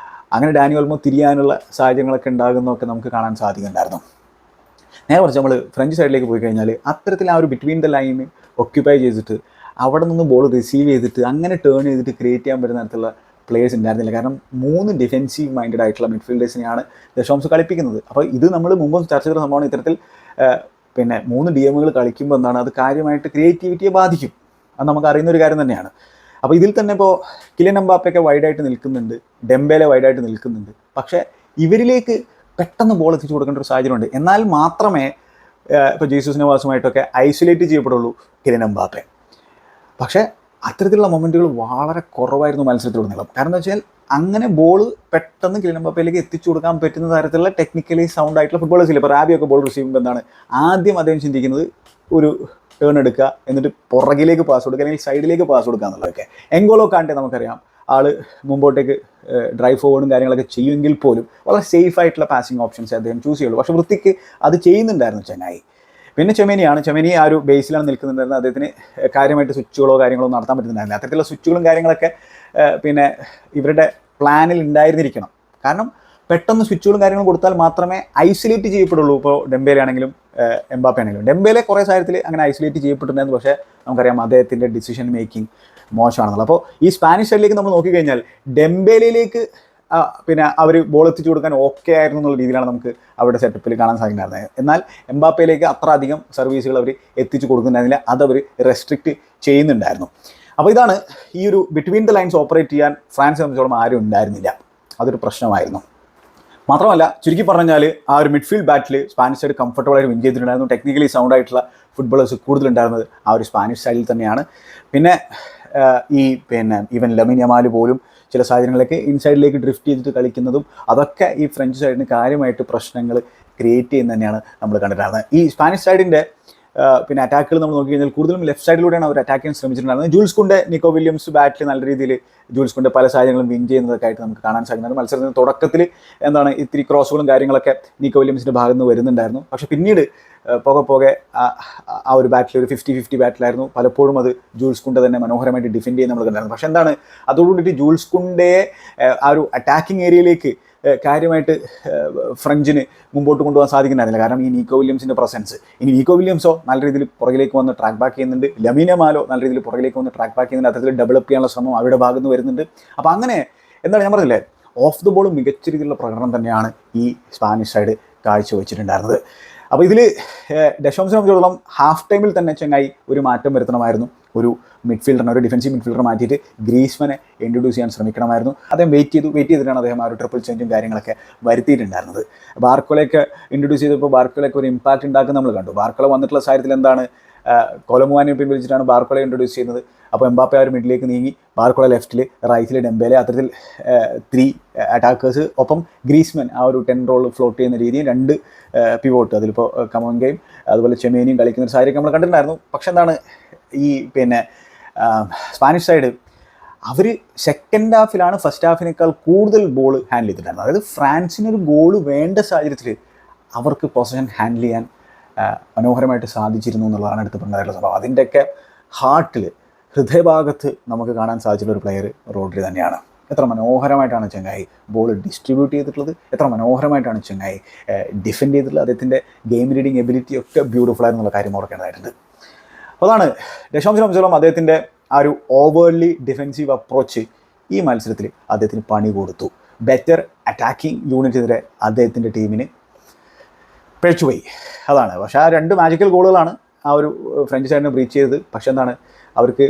അങ്ങനെ ഡാനി ഓൾമോ തിരിയാനുള്ള സാഹചര്യങ്ങളൊക്കെ ഉണ്ടാകുന്നതൊക്കെ നമുക്ക് കാണാൻ സാധിക്കുന്നുണ്ടായിരുന്നു. നേരെ കുറച്ച് നമ്മൾ ഫ്രഞ്ച് സൈഡിലേക്ക് പോയി കഴിഞ്ഞാൽ അത്തരത്തിൽ ആ ഒരു ബിറ്റ്വീൻ ദ ലൈൻ ഒക്യുപ്പൈ ചെയ്തിട്ട് അവിടെ നിന്ന് ബോൾ റിസീവ് ചെയ്തിട്ട് അങ്ങനെ ടേൺ ചെയ്തിട്ട് ക്രിയേറ്റ് ചെയ്യാൻ പറ്റുന്ന തരത്തിലുള്ള പ്ലേയേഴ്സ് ഉണ്ടായിരുന്നില്ല. കാരണം 3 ഡിഫെൻസീവ് മൈൻഡഡ് ആയിട്ടുള്ള മിഡ്ഫീൽഡേഴ്സിനെയാണ് ദശാംശം കളിപ്പിക്കുന്നത്. അപ്പോൾ ഇത് നമ്മൾ മുമ്പ് ചർച്ച ചെയ്ത സംഭവമാണ്. ഇത്തരത്തിൽ പിന്നെ 3 DMകൾ കളിക്കുമ്പോൾ എന്താണ്, അത് കാര്യമായിട്ട് ക്രിയേറ്റിവിറ്റിയെ ബാധിക്കും. അത് നമുക്ക് അറിയുന്നൊരു കാര്യം തന്നെയാണ്. അപ്പോൾ ഇതിൽ തന്നെ ഇപ്പോൾ കിലിയൻ എംബാപ്പയൊക്കെ വൈഡായിട്ട് നിൽക്കുന്നുണ്ട്, ഡെംബേലെ വൈഡായിട്ട് നിൽക്കുന്നുണ്ട്. പക്ഷേ ഇവരിലേക്ക് പെട്ടെന്ന് ബോൾ എത്തിച്ചു കൊടുക്കേണ്ട ഒരു സാഹചര്യമുണ്ട്. എന്നാൽ മാത്രമേ ഇപ്പോൾ ജീസസ് നവാസുമായിട്ടൊക്കെ ഐസൊലേറ്റ് ചെയ്യപ്പെടുള്ളൂ കിലിയൻ എംബാപ്പെ. പക്ഷേ അത്തരത്തിലുള്ള മൊമെൻറ്റുകൾ വളരെ കുറവായിരുന്നു മത്സരത്തിലുടനീളം. കാരണം എന്താ വെച്ചാൽ അങ്ങനെ ബോൾ പെട്ടെന്ന് കിലിയൻ എംബാപ്പയിലേക്ക് എത്തിച്ചു കൊടുക്കാൻ പറ്റുന്ന തരത്തിലുള്ള ടെക്നിക്കലി സൗണ്ട് ആയിട്ടുള്ള ഫുട്ബോളേഴ്സില്ല. ഇപ്പോൾ റാബിയൊക്കെ ബോൾ റിസീവ് ചെയ്യുമ്പോൾ എന്താണ് ആദ്യം അദ്ദേഹം ചിന്തിക്കുന്നത്, ഒരു ടേൺ എടുക്കുക, എന്നിട്ട് പുറകിലേക്ക് പാസ് കൊടുക്കുക, അല്ലെങ്കിൽ സൈഡിലേക്ക് പാസ് കൊടുക്കുക എന്നുള്ളതൊക്കെ. എങ്കോളോ കാണ്ടെ നമുക്കറിയാം, ആൾ മുമ്പോട്ടേക്ക് ഡ്രൈവ് ഫോർവേഡും കാര്യങ്ങളൊക്കെ ചെയ്യുമെങ്കിൽ പോലും വളരെ സേഫ് ആയിട്ടുള്ള പാസിംഗ് ഓപ്ഷൻസ് അദ്ദേഹം ചൂസ് ചെയ്യുള്ളൂ. പക്ഷേ വൃത്തിക്ക് അത് ചെയ്യുന്നുണ്ടായിരുന്നു ചെന്നൈ. പിന്നെ ചെമനി ആ ഒരു ബേസിലാണ് നിൽക്കുന്നുണ്ടായിരുന്നത്. അദ്ദേഹത്തിന് കാര്യമായിട്ട് സ്വിച്ചുകളോ കാര്യങ്ങളോ നടത്താൻ പറ്റുന്നുണ്ടായിരുന്നില്ല. അത്തരത്തിലുള്ള സ്വിച്ചുകളും കാര്യങ്ങളൊക്കെ പിന്നെ ഇവരുടെ പ്ലാനിൽ ഉണ്ടായിരുന്നിരിക്കണം. കാരണം പെട്ടെന്ന് സ്വിച്ചുകളും കാര്യങ്ങളും കൊടുത്താൽ മാത്രമേ ഐസൊലേറ്റ് ചെയ്യപ്പെടുള്ളൂ. ഇപ്പോൾ ഡെംബേലെ ആണെങ്കിലും എംബാപ്പെ ആണെങ്കിലും. ഡെംബേലെ കുറേ സാഹചര്യത്തിൽ അങ്ങനെ ഐസൊലേറ്റ് ചെയ്യപ്പെട്ടിട്ടുണ്ടായിരുന്നു. പക്ഷേ നമുക്കറിയാം അദ്ദേഹത്തിൻ്റെ ഡിസിഷൻ മേക്കിംഗ് മോശമാണെന്നുള്ളത്. അപ്പോൾ ഈ സ്പാനിഷ് സൈഡിലേക്ക് നമ്മൾ നോക്കിക്കഴിഞ്ഞാൽ ഡെംബേലയിലേക്ക് പിന്നെ അവർ ബോൾ എത്തിച്ചു കൊടുക്കാൻ ഓക്കെ ആയിരുന്നു എന്നുള്ള രീതിയിലാണ് നമുക്ക് അവരുടെ സെറ്റപ്പിൽ കാണാൻ സാധിക്കുന്നുണ്ടായിരുന്നത്. എന്നാൽ എംബാപ്പയിലേക്ക് അത്ര അധികം സർവീസുകൾ അവർ എത്തിച്ചു കൊടുക്കുന്നുണ്ടായിരുന്നില്ല. അതവർ റെസ്ട്രിക്റ്റ് ചെയ്യുന്നുണ്ടായിരുന്നു. അപ്പോൾ ഇതാണ് ഈ ഒരു ബിറ്റ്വീൻ ദ ലൈൻസ് ഓപ്പറേറ്റ് ചെയ്യാൻ ഫ്രാൻസ് സംബന്ധിച്ചോളം ആരും ഉണ്ടായിരുന്നില്ല. അതൊരു പ്രശ്നമായിരുന്നു. മാത്രമല്ല ചുരുക്കി പറഞ്ഞാൽ ആ ഒരു മിഡ്ഫീൽഡ് ബാറ്റിൽ സ്പാനിഷ് സൈഡ് കംഫർട്ടബിളായിട്ട് വിൻ ചെയ്തിട്ടുണ്ടായിരുന്നു. ടെക്നിക്കലി സൗണ്ട് ആയിട്ടുള്ള ഫുട്ബോളേഴ്സ് കൂടുതലുണ്ടായിരുന്നത് ആ ഒരു സ്പാനിഷ് സൈഡിൽ തന്നെയാണ്. പിന്നെ ഈ ഈവൻ ലമീൻ യമാൽ പോലും ചില സാഹചര്യങ്ങളിലേക്ക് ഇൻസൈഡിലേക്ക് ഡ്രിഫ്റ്റ് ചെയ്തിട്ട് കളിക്കുന്നതും അതൊക്കെ ഈ ഫ്രഞ്ച് സൈഡിന് കാര്യമായിട്ട് പ്രശ്നങ്ങൾ ക്രിയേറ്റ് ചെയ്യുന്നത് തന്നെയാണ് നമ്മൾ കണ്ടിട്ടുണ്ടായിരുന്നത്. ഈ സ്പാനിഷ് സൈഡിൻ്റെ പിന്നെ അറ്റാക്കുകൾ നമ്മൾ നോക്കിക്കഴിഞ്ഞാൽ കൂടുതലും ലെഫ്റ്റ് സൈഡിലൂടെയാണ് അവർ അറ്റാക്ക് ചെയ്യാൻ ശ്രമിച്ചിട്ടുണ്ടായിരുന്നത്. ജൂൾസ് കുണ്ടെ, നിക്കോ വില്യംസ് ബാറ്റിൽ നല്ല രീതിയിൽ ജൂൾസ് കുണ്ടെ പല സാഹചര്യങ്ങളും വിൻ ചെയ്യുന്നതൊക്കെ ആയിട്ട് നമുക്ക് കാണാൻ സാധിക്കുന്നുണ്ട്. മത്സരത്തിന് തുടക്കത്തിൽ എന്താണ് ഇത്തിരി ക്രോസുകളും കാര്യങ്ങളൊക്കെ നിക്കോ വില്യംസിൻ്റെ ഭാഗത്ത് നിന്ന് വരുന്നുണ്ടായിരുന്നു. പക്ഷേ പിന്നീട് പോകെ ആ ഒരു ബാറ്റിൽ ഒരു 50-50 ബാറ്റിലായിരുന്നു. പലപ്പോഴും അത് ജൂൾസ് കുണ്ടെ തന്നെ മനോഹരമായിട്ട് ഡിഫെൻഡ് ചെയ്യാൻ നമ്മൾ കണ്ടായിരുന്നു. പക്ഷേ എന്താണ് അതോടുകൂടിയിട്ട് ജൂൾസ് കുണ്ടയെ ആ ഒരു അറ്റാക്കിംഗ് ഏരിയയിലേക്ക് കാര്യമായിട്ട് ഫ്രഞ്ചിന് മുമ്പോട്ട് കൊണ്ടുപോകാൻ സാധിക്കുന്നുണ്ടായിരുന്നില്ല. കാരണം ഈ നീക്കോ വില്യംസിൻ്റെ പ്രസൻസ്. ഇനി നീക്കോ വില്യംസോ നല്ല രീതിയിൽ പുറകിലേക്ക് വന്ന് ട്രാക്ക് ബാക്ക് ചെയ്യുന്നുണ്ട്, ലമീൻ യമാലോ നല്ല രീതിയിൽ പുറകിലേക്ക് വന്ന് ട്രാക്ക് ബാക്ക് ചെയ്യുന്നുണ്ട്. അത്തരത്തിൽ ഡെവലപ്പ് ചെയ്യാനുള്ള ശ്രമം അവരുടെ ഭാഗത്ത് നിന്ന് വരുന്നുണ്ട്. അപ്പോൾ അങ്ങനെ എന്താണ് ഞാൻ പറഞ്ഞില്ലേ, ഓഫ് ദ ബോൾ മികച്ച രീതിയിലുള്ള പ്രകടനം തന്നെയാണ് ഈ സ്പാനിഷ് സൈഡ് കാഴ്ചവെച്ചിട്ടുണ്ടായിരുന്നത്. അപ്പോൾ ഇതിൽ ഡെഷോംസിനെ സംബന്ധിച്ചിടത്തോളം ഹാഫ് ടൈമിൽ തന്നെ ചെങ്ങായി ഒരു മാറ്റം വരുത്തണമായിരുന്നു. ഒരു മിഡ്ഫീൽഡറിനെ, ഒരു ഡിഫൻസീവ് മിഡ്ഫീൽഡർ മാറ്റിയിട്ട് ഗ്രീസ്മനെ ഇൻട്രൊഡ്യൂസ് ചെയ്യാൻ ശ്രമിക്കണമായിരുന്നു. അദ്ദേഹം വെയിറ്റ് ചെയ്തിട്ടാണ് അദ്ദേഹം ആ ഒരു ട്രിപ്പിൾ ചേഞ്ചും കാര്യങ്ങളൊക്കെ വരുത്തിയിട്ടുണ്ടായിരുന്നത്. ബാർക്കോളയൊക്കെ ഇൻട്രൊഡ്യൂസ് ചെയ്തപ്പോൾ ബാർക്കോളയൊക്കെ ഒരു ഇമ്പാക്റ്റ് ഉണ്ടാക്കുന്ന നമ്മൾ കണ്ടു. ബാർക്കോള വന്നിട്ടുള്ള സാഹചര്യത്തിൽ എന്താണ്, കൊലമുവാനെ പിൻവലിച്ചിട്ടാണ് ബാർക്കോളയെ ഇൻട്രൊഡ്യൂസ് ചെയ്യുന്നത്. അപ്പോൾ എംബാപ്പെ ആ ഒരു മിഡിലേക്ക് നീങ്ങി, ബാർക്കോള ലെഫ്റ്റിൽ, റൈറ്റിൽ ഡെംബേലെ, അത്തരത്തിൽ 3 അറ്റാക്കേഴ്സ്, ഒപ്പം ഗ്രീസ്മൻ ആ ഒരു 10 റോൾ ഫ്ലോട്ട് ചെയ്യുന്ന രീതിയിൽ 2 പിവോട്ട്, അതിലിപ്പോൾ കമോങ്കയും അതുപോലെ ചെമേനിയും കളിക്കുന്ന ഒരു സാഹചര്യം നമ്മൾ കണ്ടിട്ടുണ്ടായിരുന്നു. പക്ഷെ എന്താണ്, ഈ സ്പാനിഷ് സൈഡ് അവർ സെക്കൻഡ് ഹാഫിലാണ് ഫസ്റ്റ് ഹാഫിനേക്കാൾ കൂടുതൽ ബോൾ ഹാൻഡിൽ ചെയ്തിട്ടുണ്ടായിരുന്നത്. അതായത് ഫ്രാൻസിനൊരു ഗോൾ വേണ്ട സാഹചര്യത്തിൽ അവർക്ക് പൊസിഷൻ ഹാൻഡിൽ ചെയ്യാൻ മനോഹരമായിട്ട് സാധിച്ചിരുന്നു എന്നുള്ളതാണ് എടുത്ത് പറഞ്ഞായിട്ടുള്ള സംഭവം. അതിൻ്റെയൊക്കെ ഹാർട്ടിൽ, ഹൃദയഭാഗത്ത് നമുക്ക് കാണാൻ സാധിച്ചിട്ടുള്ള ഒരു പ്ലെയർ റോഡ്രി തന്നെയാണ്. എത്ര മനോഹരമായിട്ടാണ് ചെങ്ങായി ബോൾ ഡിസ്ട്രിബ്യൂട്ട് ചെയ്തിട്ടുള്ളത്, എത്ര മനോഹരമായിട്ടാണ് ചെങ്ങായി ഡിഫെൻഡ് ചെയ്തിട്ടുള്ളത്. അദ്ദേഹത്തിൻ്റെ ഗെയിം റീഡിങ് എബിലിറ്റി ഒക്കെ ബ്യൂട്ടിഫുൾ ആയിരുന്നുള്ള കാര്യം ഓർക്കേണ്ടതായിട്ടുണ്ട്. അപ്പോൾ അതാണ് ഡെഷാംസിനെ സംബന്ധിച്ചോളം അദ്ദേഹത്തിൻ്റെ ആ ഒരു ഓവേർലി ഡിഫെൻസീവ് അപ്രോച്ച് ഈ മത്സരത്തിൽ അദ്ദേഹത്തിന് പണി കൊടുത്തു. ബെറ്റർ അറ്റാക്കിംഗ് യൂണിറ്റിനെതിരെ അദ്ദേഹത്തിൻ്റെ ടീമിന് പിഴച്ചുപോയി, അതാണ്. പക്ഷേ ആ 2 മാജിക്കൽ ഗോളുകളാണ് ആ ഒരു ഫ്രഞ്ച് സൈഡിനെ ബ്രീച്ച് ചെയ്തത്. പക്ഷെ എന്താണ്, അവർക്ക്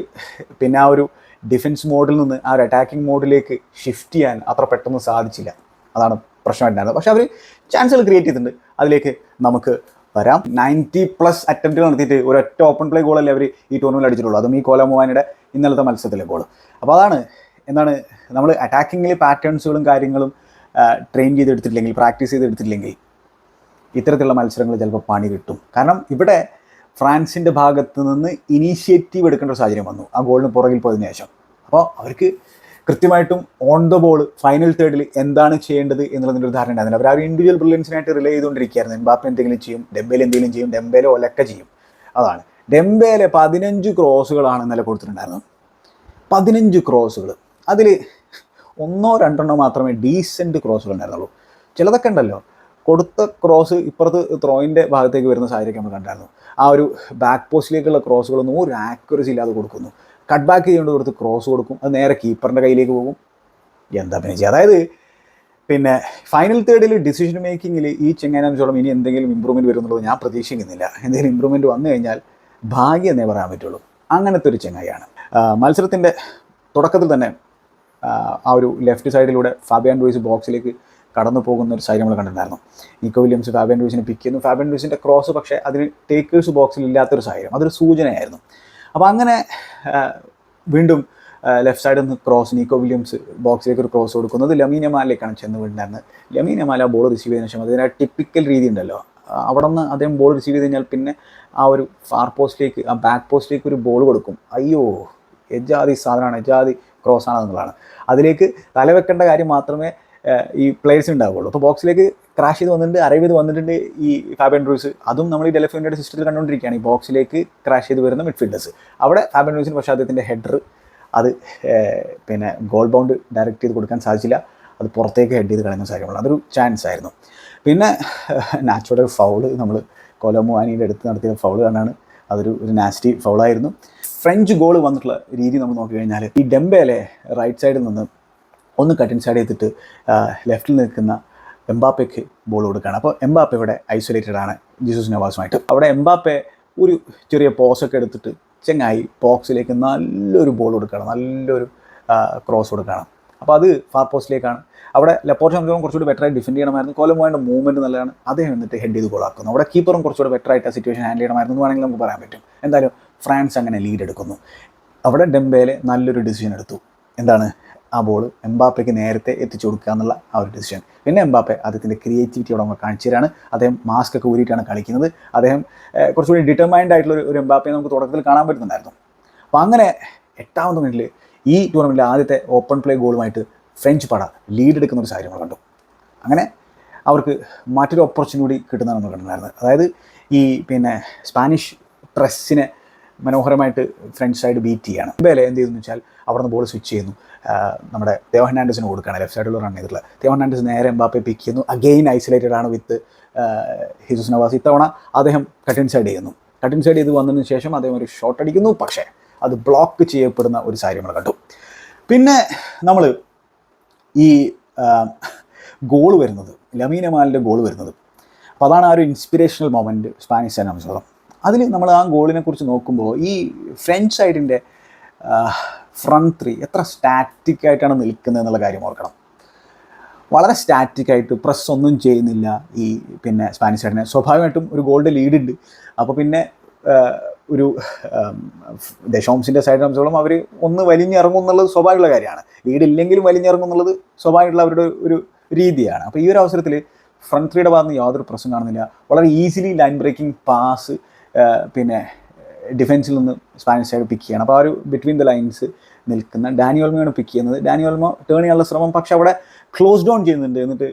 പിന്നെ ആ ഒരു ഡിഫൻസ് മോഡിൽ നിന്ന് ആ ഒരു അറ്റാക്കിംഗ് മോഡിലേക്ക് ഷിഫ്റ്റ് ചെയ്യാൻ അത്ര പെട്ടെന്ന് സാധിച്ചില്ല. അതാണ് പ്രശ്നമായിട്ടുണ്ടായിരുന്നത്. പക്ഷേ അവർ ചാൻസുകൾ ക്രിയേറ്റ് ചെയ്തിട്ടുണ്ട്, അതിലേക്ക് നമുക്ക് വരാം. 90+ അറ്റംപ്റ്റുകൾ നടത്തിയിട്ട് ഒരൊറ്റ ഓപ്പൺ പ്ലേ ഗോളല്ലേ അവർ ഈ ടൂർണമെൻറ്റിൽ അടിച്ചിട്ടുള്ളൂ, അതും ഈ കോലമുവാനിയുടെ ഇന്നലത്തെ മത്സരത്തിലെ ഗോൾ. അപ്പോൾ അതാണ് എന്താണ്, നമ്മൾ അറ്റാക്കിങ്ങിൽ പാറ്റേൺസുകളും കാര്യങ്ങളും ട്രെയിൻ ചെയ്തെടുത്തിട്ടില്ലെങ്കിൽ, പ്രാക്ടീസ് ചെയ്തെടുത്തിട്ടില്ലെങ്കിൽ ഇത്തരത്തിലുള്ള മത്സരങ്ങൾ ചിലപ്പോൾ പണി കിട്ടും. കാരണം ഇവിടെ ഫ്രാൻസിൻ്റെ ഭാഗത്ത് നിന്ന് ഇനീഷ്യേറ്റീവ് എടുക്കേണ്ട ഒരു സാഹചര്യം വന്നു ആ ഗോളിന് പുറകിൽ പോയതിനു ശേഷം. അപ്പോൾ അവർക്ക് കൃത്യമായിട്ടും ഓൺ ദ ബോൾ ഫൈനൽ തേർഡിൽ എന്താണ് ചെയ്യേണ്ടത് എന്നുള്ളതിൻ്റെ ഒരു ധാരണ ഉണ്ടായിരുന്നില്ല. അവർ ആ ഒരു ഇൻഡിവിജ്വൽ ബ്രില്യൻസിനായിട്ട് റിലേ ചെയ്തുകൊണ്ടിരിക്കുകയായിരുന്നു. എംബാപ്പെ എന്തെങ്കിലും ചെയ്യും, ഡെംബേലെ എന്തെങ്കിലും ചെയ്യും, ഡെംബേലെ ഒലക്ക ചെയ്യും. അതാണ് ഡെംബേലെ 15 ക്രോസുകളാണ് ഇന്നലെ കൊടുത്തിട്ടുണ്ടായിരുന്നത്. 15 ക്രോസുകൾ, അതിൽ 1-2 മാത്രമേ ഡീസൻറ്റ് ക്രോസുകൾ ഉണ്ടായിരുന്നുള്ളൂ. ചിലതൊക്കെ ഉണ്ടല്ലോ, കൊടുത്ത ക്രോസ് ഇപ്പുറത്ത് ത്രോയിൻ്റെ ഭാഗത്തേക്ക് വരുന്ന സാഹചര്യം നമ്മൾ കണ്ടായിരുന്നു. ആ ഒരു ബാക്ക് പോസ്റ്റിലേക്കുള്ള ക്രോസുകളൊന്നും ഒരു ആക്യുറസി ഇല്ലാതെ കൊടുക്കുന്നു. കട്ട് ബാക്ക് ചെയ്തുകൊണ്ട് കൊടുത്ത് ക്രോസ് കൊടുക്കും, അത് നേരെ കീപ്പറിൻ്റെ കയ്യിലേക്ക് പോകും. എന്താ പിന്നെ ചെയ്യുക? അതായത് ഫൈനൽ തേർഡിൽ ഡിസിഷൻ മേക്കിങ്ങിൽ ഈ ചെങ്ങാനോളം ഇനി എന്തെങ്കിലും ഇമ്പ്രൂവ്മെൻറ്റ് വരുന്നുള്ളത് ഞാൻ പ്രതീക്ഷിക്കുന്നില്ല. എന്തെങ്കിലും ഇമ്പ്രൂവ്മെൻറ്റ് വന്നു കഴിഞ്ഞാൽ ഭാഗ്യം എന്നേ പറയാൻ പറ്റുള്ളൂ. അങ്ങനത്തെ ഒരു ചെങ്ങായിയാണ്. മത്സരത്തിൻ്റെ തുടക്കത്തിൽ തന്നെ ആ ഒരു ലെഫ്റ്റ് സൈഡിലൂടെ ഫാബിയാൻ റൂയിസ് ബോക്സിലേക്ക് കടന്നു പോകുന്ന ഒരു സാഹചര്യം നമ്മൾ കണ്ടിട്ടുണ്ടായിരുന്നു. നിക്കോ വില്യംസ് ഫാബിയാൻ റൂയിസിനെ പിക്ക് ചെയ്യുന്നു. ഫാബിയാൻ റൂയിസിൻ്റെ ക്രോസ് പക്ഷേ അതിന് ടേക്കേഴ്സ് ബോക്സിൽ ഇല്ലാത്തൊരു സാഹചര്യം, അതൊരു സൂചനയായിരുന്നു. അപ്പോൾ അങ്ങനെ വീണ്ടും ലെഫ്റ്റ് സൈഡിൽ നിന്ന് ക്രോസ്, നിക്കോ വില്യംസ് ബോക്സിലേക്ക് ഒരു ക്രോസ് കൊടുക്കുന്നത് ലമീൻ യമാലിലേക്കാണ് ചെന്ന് വീണ്ടായിരുന്നത്. ലമീൻ യമാൽ ആ ബോൾ റിസീവ് ചെയ്തതിനു ശേഷം അതിന് ടിപ്പിക്കൽ രീതി ഉണ്ടല്ലോ, അവിടെ നിന്ന് അദ്ദേഹം ബോൾ റിസീവ് ചെയ്ത് കഴിഞ്ഞാൽ പിന്നെ ആ ഒരു ഫാർ പോസ്റ്റിലേക്ക്, ആ ബാക്ക് പോസ്റ്റിലേക്ക് ഒരു ബോൾ കൊടുക്കും. അയ്യോ, എജാതി സാധനമാണ്, എജാതി ക്രോസ് ആണെന്നുള്ളതാണ്. അതിലേക്ക് തലവെക്കേണ്ട കാര്യം മാത്രമേ ഈ പ്ലേയേഴ്സ് ഉണ്ടാവുള്ളൂ. അപ്പോൾ ബോക്സിലേക്ക് ക്രാഷ് ചെയ്ത് വന്നിട്ടുണ്ട്, അറൈവ് ചെയ്ത് വന്നിട്ടുണ്ട് ഈ ഫാബിയൻ റൂയിസ്. അതും നമ്മൾ ഈ ഡെലഫിൻ്റെ സിസ്റ്റത്തിൽ കണ്ടുകൊണ്ടിരിക്കുകയാണ്, ഈ ബോക്സിലേക്ക് ക്രാഷ് ചെയ്ത് വരുന്ന മിഡ്ഫീൽഡേഴ്സ്. അവിടെ ഫാബിയൻ റൂയിസിന് പക്ഷേ അദ്ദേഹത്തിൻ്റെ ഹെഡർ അത് ഗോൾ ബൗണ്ട് ഡയറക്റ്റ് ചെയ്ത് കൊടുക്കാൻ സാധിച്ചില്ല, അത് പുറത്തേക്ക് ഹെഡ് ചെയ്ത് കളയുന്ന സാഹചര്യമുള്ള അതൊരു ചാൻസ് ആയിരുന്നു. പിന്നെ നാച്ചോയുടെ ഫൗള്, നമ്മൾ കൊലമുവാനിയുടെ അടുത്ത് നടത്തിയ ഫൗള് കണ്ടാണ്, അതൊരു നാസ്റ്റി ഫൗളായിരുന്നു. ഫ്രഞ്ച് ഗോൾ വന്നിട്ടുള്ള രീതി നമ്മൾ നോക്കിക്കഴിഞ്ഞാൽ ഈ ഡെംബേലെ റൈറ്റ് സൈഡിൽ നിന്ന് ഒന്ന് കട്ടിൻ സൈഡ് ചെയ്തിട്ട് ലെഫ്റ്റിൽ നിൽക്കുന്ന എംബാപ്പയ്ക്ക് ബോൾ കൊടുക്കുകയാണ്. അപ്പോൾ എംബാപ്പെ ഇവിടെ ഐസൊലേറ്റഡ് ആണ് ജീസസ് നവാസുമായിട്ട്. അവിടെ എംബാപ്പെ ഒരു ചെറിയ പോസൊക്കെ എടുത്തിട്ട് ചെങ്ങായി ബോക്സിലേക്ക് നല്ലൊരു ബോൾ കൊടുക്കുകയാണ്, നല്ലൊരു ക്രോസ് കൊടുക്കുകയാണ്. അപ്പോൾ അത് ഫാർ പോസ്റ്റിലേക്കാണ്. അവിടെ ലെപ്പോർട്ട് സംബന്ധിച്ചോളം കുറച്ചുകൂടി ബെറ്ററായി ഡിഫെൻഡ് ചെയ്യണമായിരുന്നു. കൊലമുവാൻ്റെ മൂവ്മെൻറ്റ് നല്ലതാണ്, അദ്ദേഹം എന്നിട്ട് ഹെഡ് ചെയ്ത് ഗോളാക്കുന്നു. അവിടെ കീപ്പറും കുറച്ചുകൂടി ബെറ്ററായിട്ട് ആ സിറ്റുവേഷൻ ഹാൻഡിൽ ചെയ്യണമായിരുന്നു എന്ന് വേണമെങ്കിൽ നമുക്ക് പറയാൻ പറ്റും. എന്തായാലും ഫ്രാൻസ് അങ്ങനെ ലീഡ് എടുക്കുന്നു. അവിടെ ഡെംബേലെ നല്ലൊരു ഡിസിഷൻ എടുത്തു. എന്താണ്, ആ ബോൾ എംബാപ്പയ്ക്ക് നേരത്തെ എത്തിച്ചു കൊടുക്കുക എന്നുള്ള ആ ഒരു ഡിസിഷൻ. പിന്നെ എംബാപ്പെ അദ്ദേഹത്തിൻ്റെ ക്രിയേറ്റിവിറ്റി അവിടെ നമുക്ക് കാണിച്ചു തരാണ്. അദ്ദേഹം മാസ്ക് ഒക്കെ ഊരിയിട്ടാണ് കളിക്കുന്നത്. അദ്ദേഹം കുറച്ചുകൂടി ഡിറ്റർമൈൻഡ് ആയിട്ടുള്ള ഒരു എംബാപ്പയെ നമുക്ക് തുടക്കത്തിൽ കാണാൻ പറ്റുന്നുണ്ടായിരുന്നു. അപ്പോൾ അങ്ങനെ 8ാമത്തെ മിനിറ്റിൽ ഈ ടൂർണമെൻറ്റിലെ ആദ്യത്തെ ഓപ്പൺ പ്ലേ ഗോളുമായിട്ട് ഫ്രഞ്ച് പട ലീഡ് എടുക്കുന്ന ഒരു സാഹചര്യം നമ്മൾ കണ്ടു. അങ്ങനെ അവർക്ക് മറ്റൊരു ഓപ്പർച്യൂണിറ്റി കിട്ടുന്നതാണ് നമ്മൾ കണ്ടിട്ടുണ്ടായിരുന്നത്. അതായത് ഈ സ്പാനിഷ് പ്രസ്സിനെ മനോഹരമായിട്ട് ഫ്രഞ്ച് സൈഡ് ബീറ്റ് ചെയ്യുകയാണ്. ബേലെ എന്ത് ചെയ്തെന്ന് വെച്ചാൽ അവിടെ നിന്ന് ബോൾ സ്വിച്ച് ചെയ്യുന്നു, നമ്മുടെ തേവോ ഹെർണാണ്ടസിന് കൊടുക്കുകയാണ്. ലെഫ്റ്റ് സൈഡിൽ റൺ ചെയ്തിട്ടുള്ള തേവോ ഹെർണാണ്ടസ് നേരെ എംബാപ്പയെ പിക്ക് ചെയ്യുന്നു. അഗെയിൻ ഐസൊലേറ്റഡ് ആണ് വിത്ത് ജീസസ് നവാസ്. ഇത്തവണ അദ്ദേഹം കട്ടിൻ സൈഡ് ചെയ്യുന്നു. കട്ടിൻ സൈഡ് ചെയ്ത് വന്നതിന് ശേഷം അദ്ദേഹം ഒരു ഷോട്ട് അടിക്കുന്നു, പക്ഷേ അത് ബ്ലോക്ക് ചെയ്യപ്പെടുന്ന ഒരു സാഹചര്യം നമ്മൾ കണ്ടു. പിന്നെ നമ്മൾ ഈ ഗോൾ വരുന്നത്, ലമീൻ യമാലിൻ്റെ ഗോൾ വരുന്നത്, അപ്പോൾ അതാണ് ആ ഒരു ഇൻസ്പിറേഷണൽ മൊമെൻറ്റ് സ്പാനിഷ് സംബന്ധിച്ചിടത്തോളം. അതിൽ നമ്മൾ ആ ഗോളിനെ കുറിച്ച് നോക്കുമ്പോൾ ഈ ഫ്രഞ്ച് സൈഡിൻ്റെ ഫ്രണ്ട് ത്രീ എത്ര സ്റ്റാറ്റിക് ആയിട്ടാണ് നിൽക്കുന്നത് എന്നുള്ള കാര്യം ഓർക്കണം. വളരെ സ്റ്റാറ്റിക്കായിട്ട് പ്രസ് ഒന്നും ചെയ്യുന്നില്ല ഈ പിന്നെ സ്പാനിഷ് സൈഡിനെ. സ്വാഭാവികമായിട്ടും ഒരു ഗോളിൻ്റെ ലീഡ് ഉണ്ട്. അപ്പോൾ പിന്നെ ഒരു ദശോംസിൻ്റെ സൈഡ് സംബന്ധിച്ചോളം അവർ ഒന്ന് വലിഞ്ഞിറങ്ങും എന്നുള്ളത് സ്വാഭാവികമുള്ള കാര്യമാണ്. ലീഡ് ഇല്ലെങ്കിലും വലിഞ്ഞിറങ്ങും എന്നുള്ളത് സ്വാഭാവികമുള്ള അവരുടെ ഒരു രീതിയാണ്. അപ്പോൾ ഈ ഒരു അവസരത്തിൽ ഫ്രണ്ട് ത്രീയുടെ ഭാഗത്ത് നിന്ന് യാതൊരു പ്രശ്നം കാണുന്നില്ല. വളരെ ഈസിലി ലൈൻ ബ്രേക്കിംഗ് പാസ് പിന്നെ ഡിഫൻസിൽ നിന്ന് സ്പാനിഷ് സൈഡ് പിക്ക് ചെയ്യണം. അപ്പോൾ ആ ഒരു ബിറ്റ്വീൻ ദ ലൈൻസ് നിൽക്കുന്ന ഡാനി ഓൾമോയാണ് പിക്ക് ചെയ്യുന്നത്. ഡാനി ഓൾമോ ടേൺ ചെയ്യാനുള്ള ശ്രമം പക്ഷെ അവിടെ ക്ലോസ് ഡൗൺ ചെയ്യുന്നുണ്ട്. എന്നിട്ട്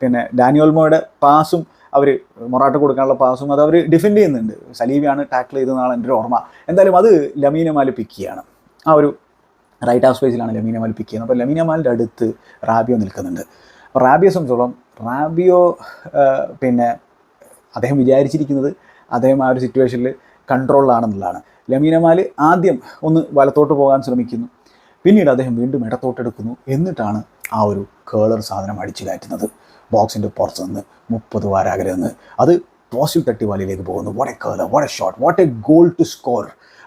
പിന്നെ ഡാനി ഓൾമോയുടെ പാസും അവർ മൊറാട്ട കൊടുക്കാനുള്ള പാസും അത് അവർ ഡിഫെൻഡ് ചെയ്യുന്നുണ്ട്. സലീബിയാണ് ടാക്കിൾ ചെയ്തതെന്നാണ് എൻ്റെ ഒരു ഓർമ്മ. എന്തായാലും അത് ലമീൻ യമാൽ പിക്ക് ചെയ്യാണ്. ആ ഒരു റൈറ്റ് ഹാഫ് സ്പേസിലാണ് ലമീൻ യമാൽ പിക്ക് ചെയ്യുന്നത്. അപ്പോൾ ലമീൻ യമാലിൻ്റെ അടുത്ത് റാബിയോ നിൽക്കുന്നുണ്ട്. അപ്പോൾ റാബിയോ സംബന്ധിച്ചോളം റാബിയോ പിന്നെ അദ്ദേഹം വിചാരിച്ചിരിക്കുന്നത് അദ്ദേഹം ആ ഒരു സിറ്റുവേഷനിൽ കൺട്രോളിലാണെന്നുള്ളതാണ്. ലമീൻ യമാൽ ആദ്യം ഒന്ന് വലത്തോട്ട് പോകാൻ ശ്രമിക്കുന്നു, പിന്നീട് അദ്ദേഹം വീണ്ടും ഇടത്തോട്ടെടുക്കുന്നു. എന്നിട്ടാണ് ആ ഒരു കേളർ സാധനം അടിച്ചു കയറ്റുന്നത്. ബോക്സിൻ്റെ പുറത്ത് നിന്ന് 30 വാരാകരെ നിന്ന് അത് പോസിറ്റീവ് തട്ടി വാലിയിലേക്ക് പോകുന്നു. What a curler, what a shot, what a goal to score,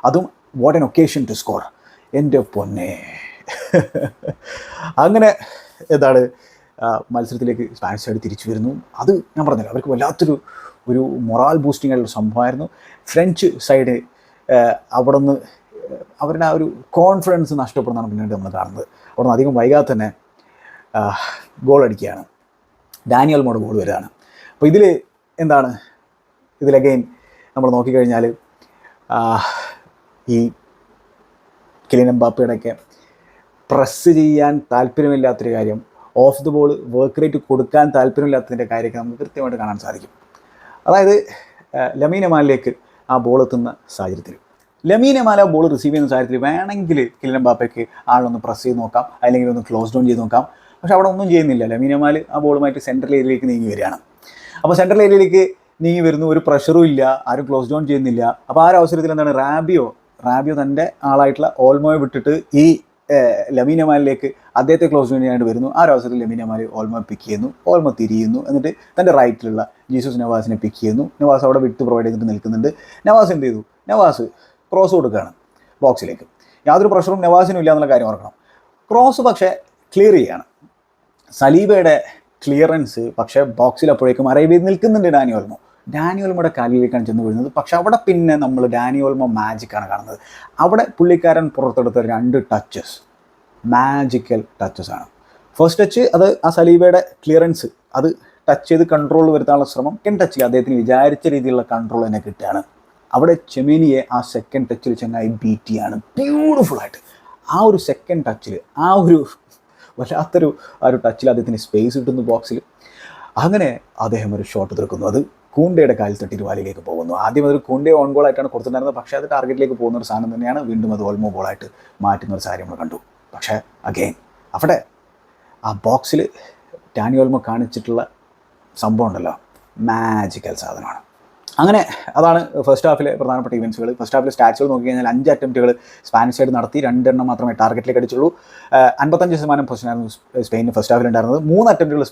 അതും what an occasion to score. എൻ്റെ പൊന്നെ അങ്ങനെ എന്താണ് മത്സരത്തിലേക്ക് സ്പാനിഷ് സൈഡ് തിരിച്ചു വരുന്നു. അത് ഞാൻ പറഞ്ഞില്ല, അവർക്ക് വല്ലാത്തൊരു മൊറാൽ ബൂസ്റ്റിംഗ് ആയിട്ടുള്ള സംഭവമായിരുന്നു. ഫ്രഞ്ച് സൈഡ് അവിടെ നിന്ന് അവരുടെ ആ ഒരു കോൺഫിഡൻസ് നഷ്ടപ്പെടുന്നതാണ് പിന്നീട് നമ്മൾ കാണുന്നത്. അവിടെ നിന്ന് അധികം വൈകാതെ തന്നെ ഗോൾ അടിക്കുകയാണ്. ഡാനി ഓൾമോയുടെ ഗോൾ വരികയാണ്. അപ്പോൾ ഇതിൽ എന്താണ്, ഇതിലഗെയിൻ നമ്മൾ നോക്കിക്കഴിഞ്ഞാൽ ഈ കിലിയൻ എംബാപ്പയുടെയൊക്കെ പ്രസ് ചെയ്യാൻ താല്പര്യമില്ലാത്തൊരു കാര്യം, of the ball work rate കൊടുക്കാൻ താല്പര്യമില്ലാത്തതിൻ്റെ കാര്യമൊക്കെ നമുക്ക് കൃത്യമായിട്ട് കാണാൻ സാധിക്കും. അതായത് ലമീൻ യമാലിലേക്ക് ആ ബോൾ എത്തുന്ന സാഹചര്യത്തിൽ, ലമീൻ യമാൽ ആ ബോൾ റിസീവ് ചെയ്യുന്ന സാഹചര്യത്തിൽ വേണമെങ്കിൽ കിലിയൻ എംബാപ്പയ്ക്ക് ആളൊന്ന് പ്രസ് ചെയ്ത് നോക്കാം, അല്ലെങ്കിൽ ഒന്ന് ക്ലോസ് ഡൗൺ ചെയ്ത് നോക്കാം. പക്ഷെ അവിടെ ഒന്നും ചെയ്യുന്നില്ല. ലമീൻ യമാൽ ആ ബോളുമായിട്ട് സെൻട്രൽ ഏരിയയിലേക്ക് നീങ്ങി വരികയാണ്. അപ്പോൾ സെൻട്രൽ ഏരിയയിലേക്ക് നീങ്ങി വരുന്നു, ഒരു പ്രഷറും ഇല്ല, ആരും ക്ലോസ് ഡൗൺ ചെയ്യുന്നില്ല. അപ്പോൾ ആ ഒരു അവസരത്തിൽ എന്താണ്, റാബിയോ തൻ്റെ ആളായിട്ടുള്ള ഓൾമോയെ വിട്ടിട്ട് ഈ ലമീൻ യമാലിലേക്ക് അദ്ദേഹത്തെ ക്ലോസ് ഡൗൺ ചെയ്യാനായിട്ട് വരുന്നു. ആ ഒരു അവസരത്തിൽ ലമീൻ യമാൽ ഓൾമോ പിക്ക് ചെയ്യുന്നു, ഓൾമോ തിരിയുന്നു, എന്നിട്ട് തൻ്റെ റൈറ്റിലുള്ള ജീസസ് നവാസിനെ പിക്ക് ചെയ്യുന്നു. നവാസ് അവിടെ വിട്ട് പ്രൊവൈഡ് ചെയ്തിട്ട് നിൽക്കുന്നുണ്ട്. നവാസ് എന്ത് ചെയ്തു, നവാസ് ക്രോസ് കൊടുക്കുകയാണ് ബോക്സിലേക്ക്. യാതൊരു പ്രഷറും നവാസിനും ഇല്ല എന്നുള്ള കാര്യം ഓർക്കണം. ക്രോസ് പക്ഷേ ക്ലിയർ ചെയ്യാണ്. സലീബയുടെ ക്ലിയറൻസ് പക്ഷേ ബോക്സിൽ അപ്പോഴേക്കും അറൈവ് ചെയ്ത് നിൽക്കുന്നുണ്ട് ഡാനി ഓൾമോയുടെ കാലിലേക്കാണ് ചെന്ന് വീഴുന്നത്. പക്ഷെ അവിടെ പിന്നെ നമ്മൾ ഡാനി ഓൾമോ മാജിക്കാണ് കാണുന്നത്. അവിടെ പുള്ളിക്കാരൻ പുറത്തെടുത്ത 2 ടച്ചസ് മാജിക്കൽ ടച്ചസ് ആണ്. ഫസ്റ്റ് ടച്ച് അത് ആ സലീബയുടെ ക്ലിയറൻസ് അത് ടച്ച് ചെയ്ത് കൺട്രോൾ വരുത്താനുള്ള ശ്രമം. സെക്കൻഡ് ടച്ചിൽ അദ്ദേഹത്തിന് വിചാരിച്ച രീതിയിലുള്ള കൺട്രോൾ തന്നെ കിട്ടുകയാണ്. അവിടെ ചെമേനിയെ ആ സെക്കൻഡ് ടച്ചിൽ ചെന്നായി ബീറ്റ് ചെയ്യാണ് ബ്യൂട്ടിഫുള്ളായിട്ട്. ആ ഒരു സെക്കൻഡ് ടച്ചിൽ ആ ഒരു വല്ലാത്തൊരു ടച്ചിൽ അദ്ദേഹത്തിന് സ്പേസ് കിട്ടുന്നു ബോക്സിൽ. അങ്ങനെ അദ്ദേഹം ഒരു ഷോട്ട് തീർക്കുന്നു. അത് കൂണ്ടയുടെ കാലിൽ തട്ടിയിട്ട് വാലിലേക്ക് പോകുന്നു. ആദ്യം അതൊരു കൂണ്ടെ ഓൺ ഗോൾ ആയിട്ടാണ് കൊടുത്തിട്ടുണ്ടായിരുന്നത്. പക്ഷേ അത് ടാർഗറ്റിലേക്ക് പോകുന്ന ഒരു സാധനം തന്നെയാണ്. വീണ്ടും അത് ഓൾമോ ഗോളായിട്ട് മാറ്റുന്ന ഒരു സാഹചര്യം നമ്മൾ കണ്ടു. പക്ഷേ അഗെയിൻ അവിടെ ആ ബോക്സിൽ ഡാനി ഓൾമോ കാണിച്ചിട്ടുള്ള സംഭവം ഉണ്ടല്ലോ, മാജിക്കൽ സാധനമാണ്. അങ്ങനെ അതാണ് ഫസ്റ്റ് ഹാഫിലെ പ്രധാനപ്പെട്ട ഇവൻസുകൾ. ഫസ്റ്റ് ഹാഫിലെ സ്റ്റാറ്റ്സുകൾ നോക്കിക്കഴിഞ്ഞാൽ 5 അറ്റംപ്റ്റുകൾ സ്പാനിഷ് സൈഡ് നടത്തി, 2 എണ്ണം മാത്രമേ ടാർഗറ്റിലേക്ക് അടിച്ചുള്ളൂ. 55% പൊസിഷനായിരുന്നു സ്പെയിനിന് ഫസ്റ്റ് ഹാഫിൽ ഉണ്ടായിരുന്നത്. 3 അറ്റംപ്റ്റുകൾ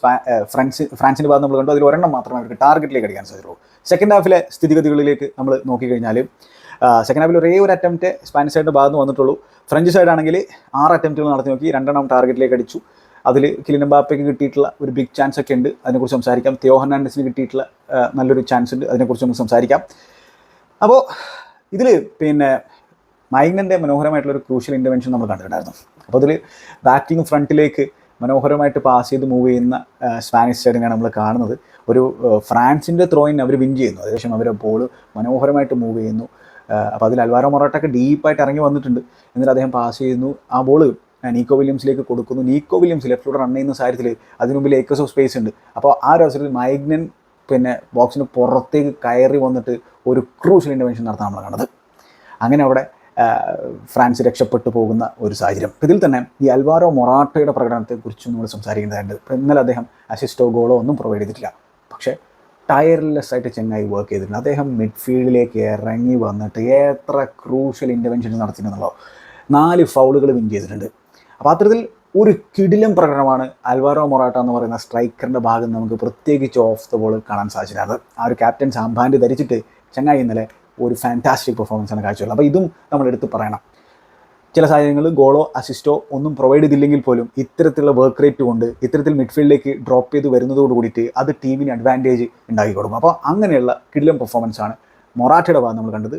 ഫ്രാൻസിൻ്റെ ഭാഗത്ത് നമ്മൾ കണ്ടു. അതിൽ 1 എണ്ണം മാത്രമേ അവർക്ക് ടാർഗറ്റിലേക്ക് അടിക്കാൻ സാധിച്ചുള്ളൂ. സെക്കൻഡ് ഹാഫിലെ സ്ഥിതിഗതികളിലേക്ക് നമ്മൾ നോക്കിക്കഴിഞ്ഞാൽ സെക്കൻഡ് ഹാഫിൽ ഒരേ ഒരു അറ്റംപ്റ്റ് സ്പാനിഷ് സൈഡിൻ്റെ ഭാഗത്ത് വന്നിട്ടുള്ളൂ. ഫ്രഞ്ച് സൈഡാണെങ്കിൽ 6 അറ്റംപ്റ്റുകൾ നടത്തി നോക്കി, 2 എണ്ണം ടാർഗറ്റിലേക്ക് അടിച്ചു. അതിൽ കിലിയൻ എംബാപ്പയ്ക്ക് കിട്ടിയിട്ടുള്ള ഒരു ബിഗ് ചാൻസ് ഒക്കെ ഉണ്ട്, അതിനെക്കുറിച്ച് സംസാരിക്കാം. തിയോ ഹെർണാണ്ടസിന് കിട്ടിയിട്ടുള്ള നല്ലൊരു ചാൻസ് ഉണ്ട്, അതിനെക്കുറിച്ച് നമുക്ക് സംസാരിക്കാം. അപ്പോൾ ഇതിൽ പിന്നെ മൈഗ്നൻ്റെ മനോഹരമായിട്ടുള്ളൊരു ക്രൂഷ്യൽ ഇൻ്റർവെൻഷൻ നമ്മൾ കണ്ടിട്ടുണ്ടായിരുന്നു. അപ്പോൾ അതിൽ ബാക്കിംഗ് ഫ്രണ്ടിലേക്ക് മനോഹരമായിട്ട് പാസ് ചെയ്ത് മൂവ് ചെയ്യുന്ന സ്പാനിഷ് സൈഡിനെയാണ് നമ്മൾ കാണുന്നത്. ഒരു ഫ്രാൻസിൻ്റെ ത്രോയിൻ അവർ വിൻ ചെയ്യുന്നു. ഏകദേശം അവരെ ബോൾ മനോഹരമായിട്ട് മൂവ് ചെയ്യുന്നു. അപ്പോൾ അതിൽ അൽവാരോ മൊറാട്ടൊക്കെ ഡീപ്പായിട്ട് ഇറങ്ങി വന്നിട്ടുണ്ട്. എന്നിട്ട് അദ്ദേഹം പാസ് ചെയ്യുന്നു. ആ ബോൾ നീക്കോ വില്യംസിലേക്ക് കൊടുക്കുന്നു. നീക്കോ വില്യംസ് ലെഫ്റ്റിലൂടെ റൺ ചെയ്യുന്ന സാഹചര്യത്തിൽ അതിന് മുമ്പിൽ ഏക്കേഴ്സ് ഓഫ് സ്പേസ് ഉണ്ട്. അപ്പോൾ ആ ഒരു അവസരത്തിൽ മൈഗ്നൻ പിന്നെ ബോക്സിന് പുറത്തേക്ക് കയറി വന്നിട്ട് ഒരു ക്രൂഷ്യൽ ഇൻ്റർവെൻഷൻ നടത്താൻ നമ്മൾ കാണുന്നത്. അങ്ങനെ അവിടെ ഫ്രാൻസ് രക്ഷപ്പെട്ടു പോകുന്ന ഒരു സാഹചര്യം. ഇതിൽ തന്നെ ഈ അൽവാരോ മൊറാട്ടയുടെ പ്രകടനത്തെക്കുറിച്ചും നമ്മൾ സംസാരിക്കേണ്ടതുണ്ട്. ഇപ്പോൾ ഇന്നലെ അദ്ദേഹം അസിസ്റ്റോ ഗോളോ ഒന്നും പ്രൊവൈഡ് ചെയ്തിട്ടില്ല. പക്ഷേ ടയർലെസ് ആയിട്ട് ചെങ്ങായി വർക്ക് ചെയ്തിട്ടുണ്ട്. അദ്ദേഹം മിഡ്ഫീൽഡിലേക്ക് ഇറങ്ങി വന്നിട്ട് എത്ര ക്രൂഷ്യൽ ഇൻ്റർവെൻഷൻ നടത്തിയിട്ടുണ്ടല്ലോ. 4 ഫൗളുകൾ വിൻ ചെയ്തിട്ടുണ്ട്. അപ്പോൾ അത്തരത്തിൽ ഒരു കിടിലം പ്രകടനമാണ് അൽവാരോ മൊറാട്ട എന്ന് പറയുന്ന സ്ട്രൈക്കറിൻ്റെ ഭാഗം നമുക്ക് പ്രത്യേകിച്ച് ഓഫ് ദ ബോൾ കാണാൻ സാധിച്ചിരുന്നത്. ആ ഒരു ക്യാപ്റ്റൻ സാമ്പാൻഡ് ധരിച്ചിട്ട് ചങ്ങായി ഇന്നലെ ഒരു ഫാൻറ്റാസ്റ്റിക് പെർഫോമൻസാണ് കാഴ്ചവെച്ചത്. അപ്പോൾ ഇതും നമ്മൾ എടുത്ത് പറയണം. ചില സാഹചര്യങ്ങളിൽ ഗോളോ അസിസ്റ്റോ ഒന്നും പ്രൊവൈഡ് ചെയ്തില്ലെങ്കിൽ പോലും ഇത്തരത്തിലുള്ള വർക്ക് റേറ്റ് കൊണ്ട് ഇത്തരത്തിൽ മിഡ്ഫീൽഡിലേക്ക് ഡ്രോപ്പ് ചെയ്ത് വരുന്നതോട് കൂടിയിട്ട് അത് ടീമിന് അഡ്വാൻറ്റേജ് ഉണ്ടാക്കി കൊടുക്കും. അപ്പോൾ അങ്ങനെയുള്ള കിടിലൻ പെർഫോമൻസാണ് മൊറാറ്റയുടെ ഭാഗം നമ്മൾ കണ്ടത്.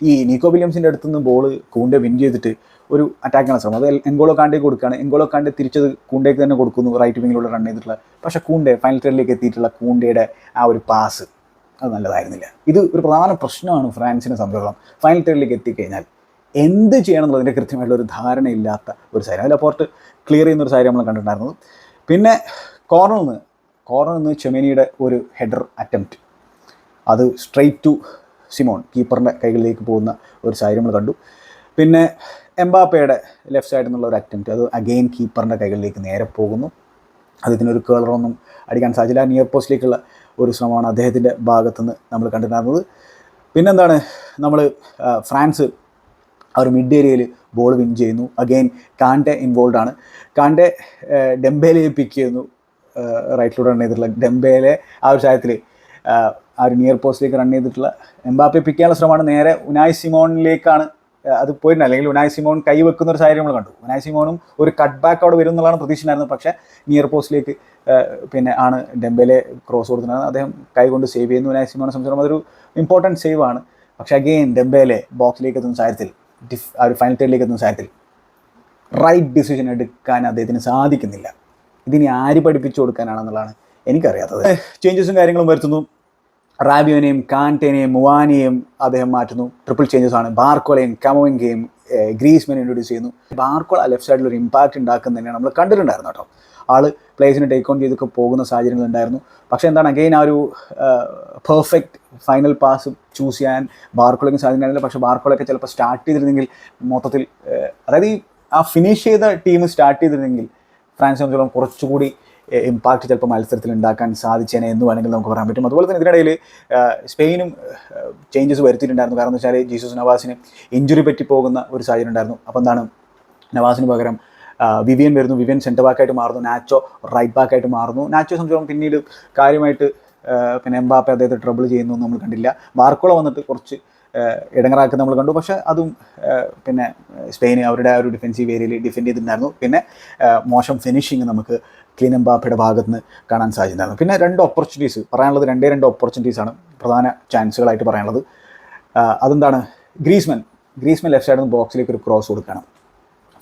ഈ നീക്കോ വില്യംസിൻ്റെ അടുത്ത് നിന്ന് ബോൾ കൂണ്ടെ വിൻ ചെയ്തിട്ട് ഒരു അറ്റാക്കിനുള്ള ശ്രമം, അത് എൻഗോളോ കാണ്ടേക്ക് കൊടുക്കുകയാണ്. എൻഗോളോ കാണ്ടെ തിരിച്ചത് കൂണ്ടേക്ക് തന്നെ കൊടുക്കുന്നു, റൈറ്റ് വിങ്ങിലൂടെ റൺ ചെയ്തിട്ടുള്ള. പക്ഷേ കൂണ്ടെ ഫൈനൽ തേർഡിലേക്ക് എത്തിയിട്ടുള്ള കൂണ്ടയുടെ ആ ഒരു പാസ് അത് നല്ലതായിരുന്നില്ല. ഇത് ഒരു പ്രധാന പ്രശ്നമാണ് ഫ്രാൻസിനെ സംബന്ധിച്ചിടത്തോളം. ഫൈനൽ തേർഡിലേക്ക് എത്തിക്കഴിഞ്ഞാൽ എന്ത് ചെയ്യണം എന്നുള്ളതിൻ്റെ കൃത്യമായിട്ടുള്ള ഒരു ധാരണയില്ലാത്ത ഒരു സാഹചര്യം. അതിൽ അപ്പോർട്ട് ക്ലിയർ ചെയ്യുന്നൊരു സാഹചര്യം നമ്മൾ കണ്ടിട്ടുണ്ടായിരുന്നത്. പിന്നെ കോർണറിൽ നിന്ന് ചെമേനിയുടെ ഒരു ഹെഡർ അറ്റംപ്റ്റ്, അത് സ്ട്രെയിറ്റ് ടു സിമോൺ കീപ്പറിൻ്റെ കൈകളിലേക്ക് പോകുന്ന ഒരു സാഹചര്യം നമ്മൾ കണ്ടു. പിന്നെ എംബാപ്പയുടെ ലെഫ്റ്റ് സൈഡിൽ നിന്നുള്ള ഒരു അറ്റംപ്റ്റ്, അത് അഗെയിൻ കീപ്പറിൻ്റെ കൈകളിലേക്ക് നേരെ പോകുന്നു. അതിനൊരു കേളറൊന്നും അടിക്കാൻ സാധിച്ചില്ല. നിയർ പോസ്റ്റിലേക്കുള്ള ഒരു ശ്രമമാണ് അദ്ദേഹത്തിൻ്റെ ഭാഗത്തുനിന്ന് നമ്മൾ കണ്ടിട്ടുണ്ടായിരുന്നത്. പിന്നെന്താണ്, നമ്മൾ ഫ്രാൻസ് ആ ഒരു മിഡ് ഏരിയയിൽ ബോൾ വിൻ ചെയ്യുന്നു. അഗെയിൻ കാണ്ടെ ഇൻവോൾവ് ആണ്. കാണ്ടെ ഡെംബേലയെ പിക്ക് ചെയ്യുന്നു, റൈറ്റിലൂടെ റൺ ചെയ്തിട്ടുള്ള ഡെംബേലെ ആ ഒരു സാഹചര്യത്തിൽ ആ ഒരു നിയർ പോസ്റ്റിലേക്ക് റൺ ചെയ്തിട്ടുള്ള എംബാപ്പയെ പിക്ക് ചെയ്യാനുള്ള ശ്രമമാണ്. നേരെ ഉനായ് സിമോണിലേക്കാണ് അത് പോയിട്ടുണ്ട്. അല്ലെങ്കിൽ ഉനായ് സിമോൺ കൈവെക്കുന്ന ഒരു സാഹചര്യം നമ്മൾ കണ്ടു. ഉനായ് സിമോണും ഒരു കട്ട് ബാക്ക് അവിടെ വരും എന്നുള്ളതാണ് പ്രതീക്ഷയുണ്ടായിരുന്നത്. പക്ഷേ നിയർ പോസ്റ്റിലേക്ക് പിന്നെ ആണ് ഡെംബേലെ ക്രോസ് കൊടുത്തിട്ടുണ്ടായിരുന്നത്. അദ്ദേഹം കൈ കൊണ്ട് സേവ് ചെയ്യുന്നു. ഉനായ് സിമോനെ സംബന്ധിച്ചിടത്തോളം അതൊരു ഇമ്പോർട്ടൻറ്റ് സേവ് ആണ്. പക്ഷേ അഗെയിൻ ഡെംബേലെ ബോക്സിലേക്ക് എത്തുന്ന സാഹചര്യത്തിൽ, ആ ഒരു ഫൈനൽ തേർഡിലേക്ക് എത്തുന്ന സാഹചര്യത്തിൽ റൈറ്റ് ഡിസിഷൻ എടുക്കാൻ അദ്ദേഹത്തിന് സാധിക്കുന്നില്ല. ഇതിനി ആര് പഠിപ്പിച്ചു കൊടുക്കാനാണെന്നുള്ളതാണ് എനിക്കറിയാത്തത്. ചേഞ്ചസും കാര്യങ്ങളും വരുത്തുന്നു. റാബിയോനെയും കാന്റേനെയും മുവാനെയും അദ്ദേഹം മാറ്റുന്നു. ട്രിപ്പിൾ ചേഞ്ചസ് ആണ്. ബാർക്കോളയും കമോവിംഗയും ഗ്രീസ്മാനെ ഇൻട്രൊഡ്യൂസ് ചെയ്യുന്നു. ബാർക്കോള ലെഫ്റ്റ് സൈഡിൽ ഒരു ഇമ്പാക്റ്റ് ഉണ്ടാക്കുന്ന തന്നെയാണ് നമ്മൾ കണ്ടിട്ടുണ്ടായിരുന്നു കേട്ടോ. ആൾ പ്ലേസിനെ ടേക്ക് ഓൺ ചെയ്തൊക്കെ പോകുന്ന സാഹചര്യങ്ങളുണ്ടായിരുന്നു. പക്ഷേ എന്താണ്, അഗെയിൻ ആ ഒരു പെർഫെക്റ്റ് ഫൈനൽ പാസ് ചൂസ് ചെയ്യാൻ ബാർക്കോളയ്ക്ക് സാധിക്കുന്നില്ല. പക്ഷേ ബാർക്കോളൊക്കെ ചിലപ്പോൾ സ്റ്റാർട്ട് ചെയ്തിരുന്നെങ്കിൽ മൊത്തത്തിൽ, അതായത് ആ ഫിനിഷ് ചെയ്ത ടീം സ്റ്റാർട്ട് ചെയ്തിരുന്നെങ്കിൽ ഫ്രാൻസിനെ സംബന്ധിച്ചിടത്തോളം കുറച്ചുകൂടി ഇമ്പാക്റ്റ് ചിലപ്പോൾ മത്സരത്തിൽ ഉണ്ടാക്കാൻ സാധിച്ചേനെ എന്ന് വേണമെങ്കിൽ നമുക്ക് പറയാൻ പറ്റും. അതുപോലെ തന്നെ ഇതിനിടയിൽ സ്പെയിനും ചേഞ്ചസ് വരുത്തിയിട്ടുണ്ടായിരുന്നു. കാരണം എന്ന് വെച്ചാൽ ജീസസ് നവാസിന് ഇഞ്ചുറി പറ്റി പോകുന്ന ഒരു സാഹചര്യം ഉണ്ടായിരുന്നു. അപ്പോൾ എന്താണ്, നവാസിന് പകരം വിവിയൻ വരുന്നു. വിവിയൻ സെൻറ്റർ ബാക്കായിട്ട് മാറുന്നു. നാച്ചോ റൈറ്റ് ബാക്കായിട്ട് മാറുന്നു. നാച്ചോ സംബന്ധിച്ചിടത്തോളം പിന്നീട് കാര്യമായിട്ട് പിന്നെ എംബാപ്പെ അദ്ദേഹത്തെ ട്രബിൾ ചെയ്യുന്നു നമ്മൾ കണ്ടില്ല. ബാർക്കോള വന്നിട്ട് കുറച്ച് ഇടങ്ങറാക്കി നമ്മൾ കണ്ടു. പക്ഷേ അതും പിന്നെ സ്പെയിന് അവരുടെ ആ ഒരു ഡിഫെൻസീവ് ഏരിയയിൽ ഡിഫെൻഡ് ചെയ്തിട്ടുണ്ടായിരുന്നു. പിന്നെ മോശം ഫിനിഷിങ് നമുക്ക് കിലിയൻ എംബാപ്പയുടെ ഭാഗത്ത് നിന്ന് കാണാൻ സാധിച്ചിട്ടുണ്ടായിരുന്നു. പിന്നെ രണ്ട് ഓപ്പർച്യൂണിറ്റീസാണ് പ്രധാന ചാൻസുകളായിട്ട് പറയാനുള്ളത്. അതെന്താണ്, ഗ്രീസ്മാൻ ലെഫ്റ്റ് സൈഡിൽ നിന്ന് ബോക്സിലേക്ക് ഒരു ക്രോസ് കൊടുക്കണം.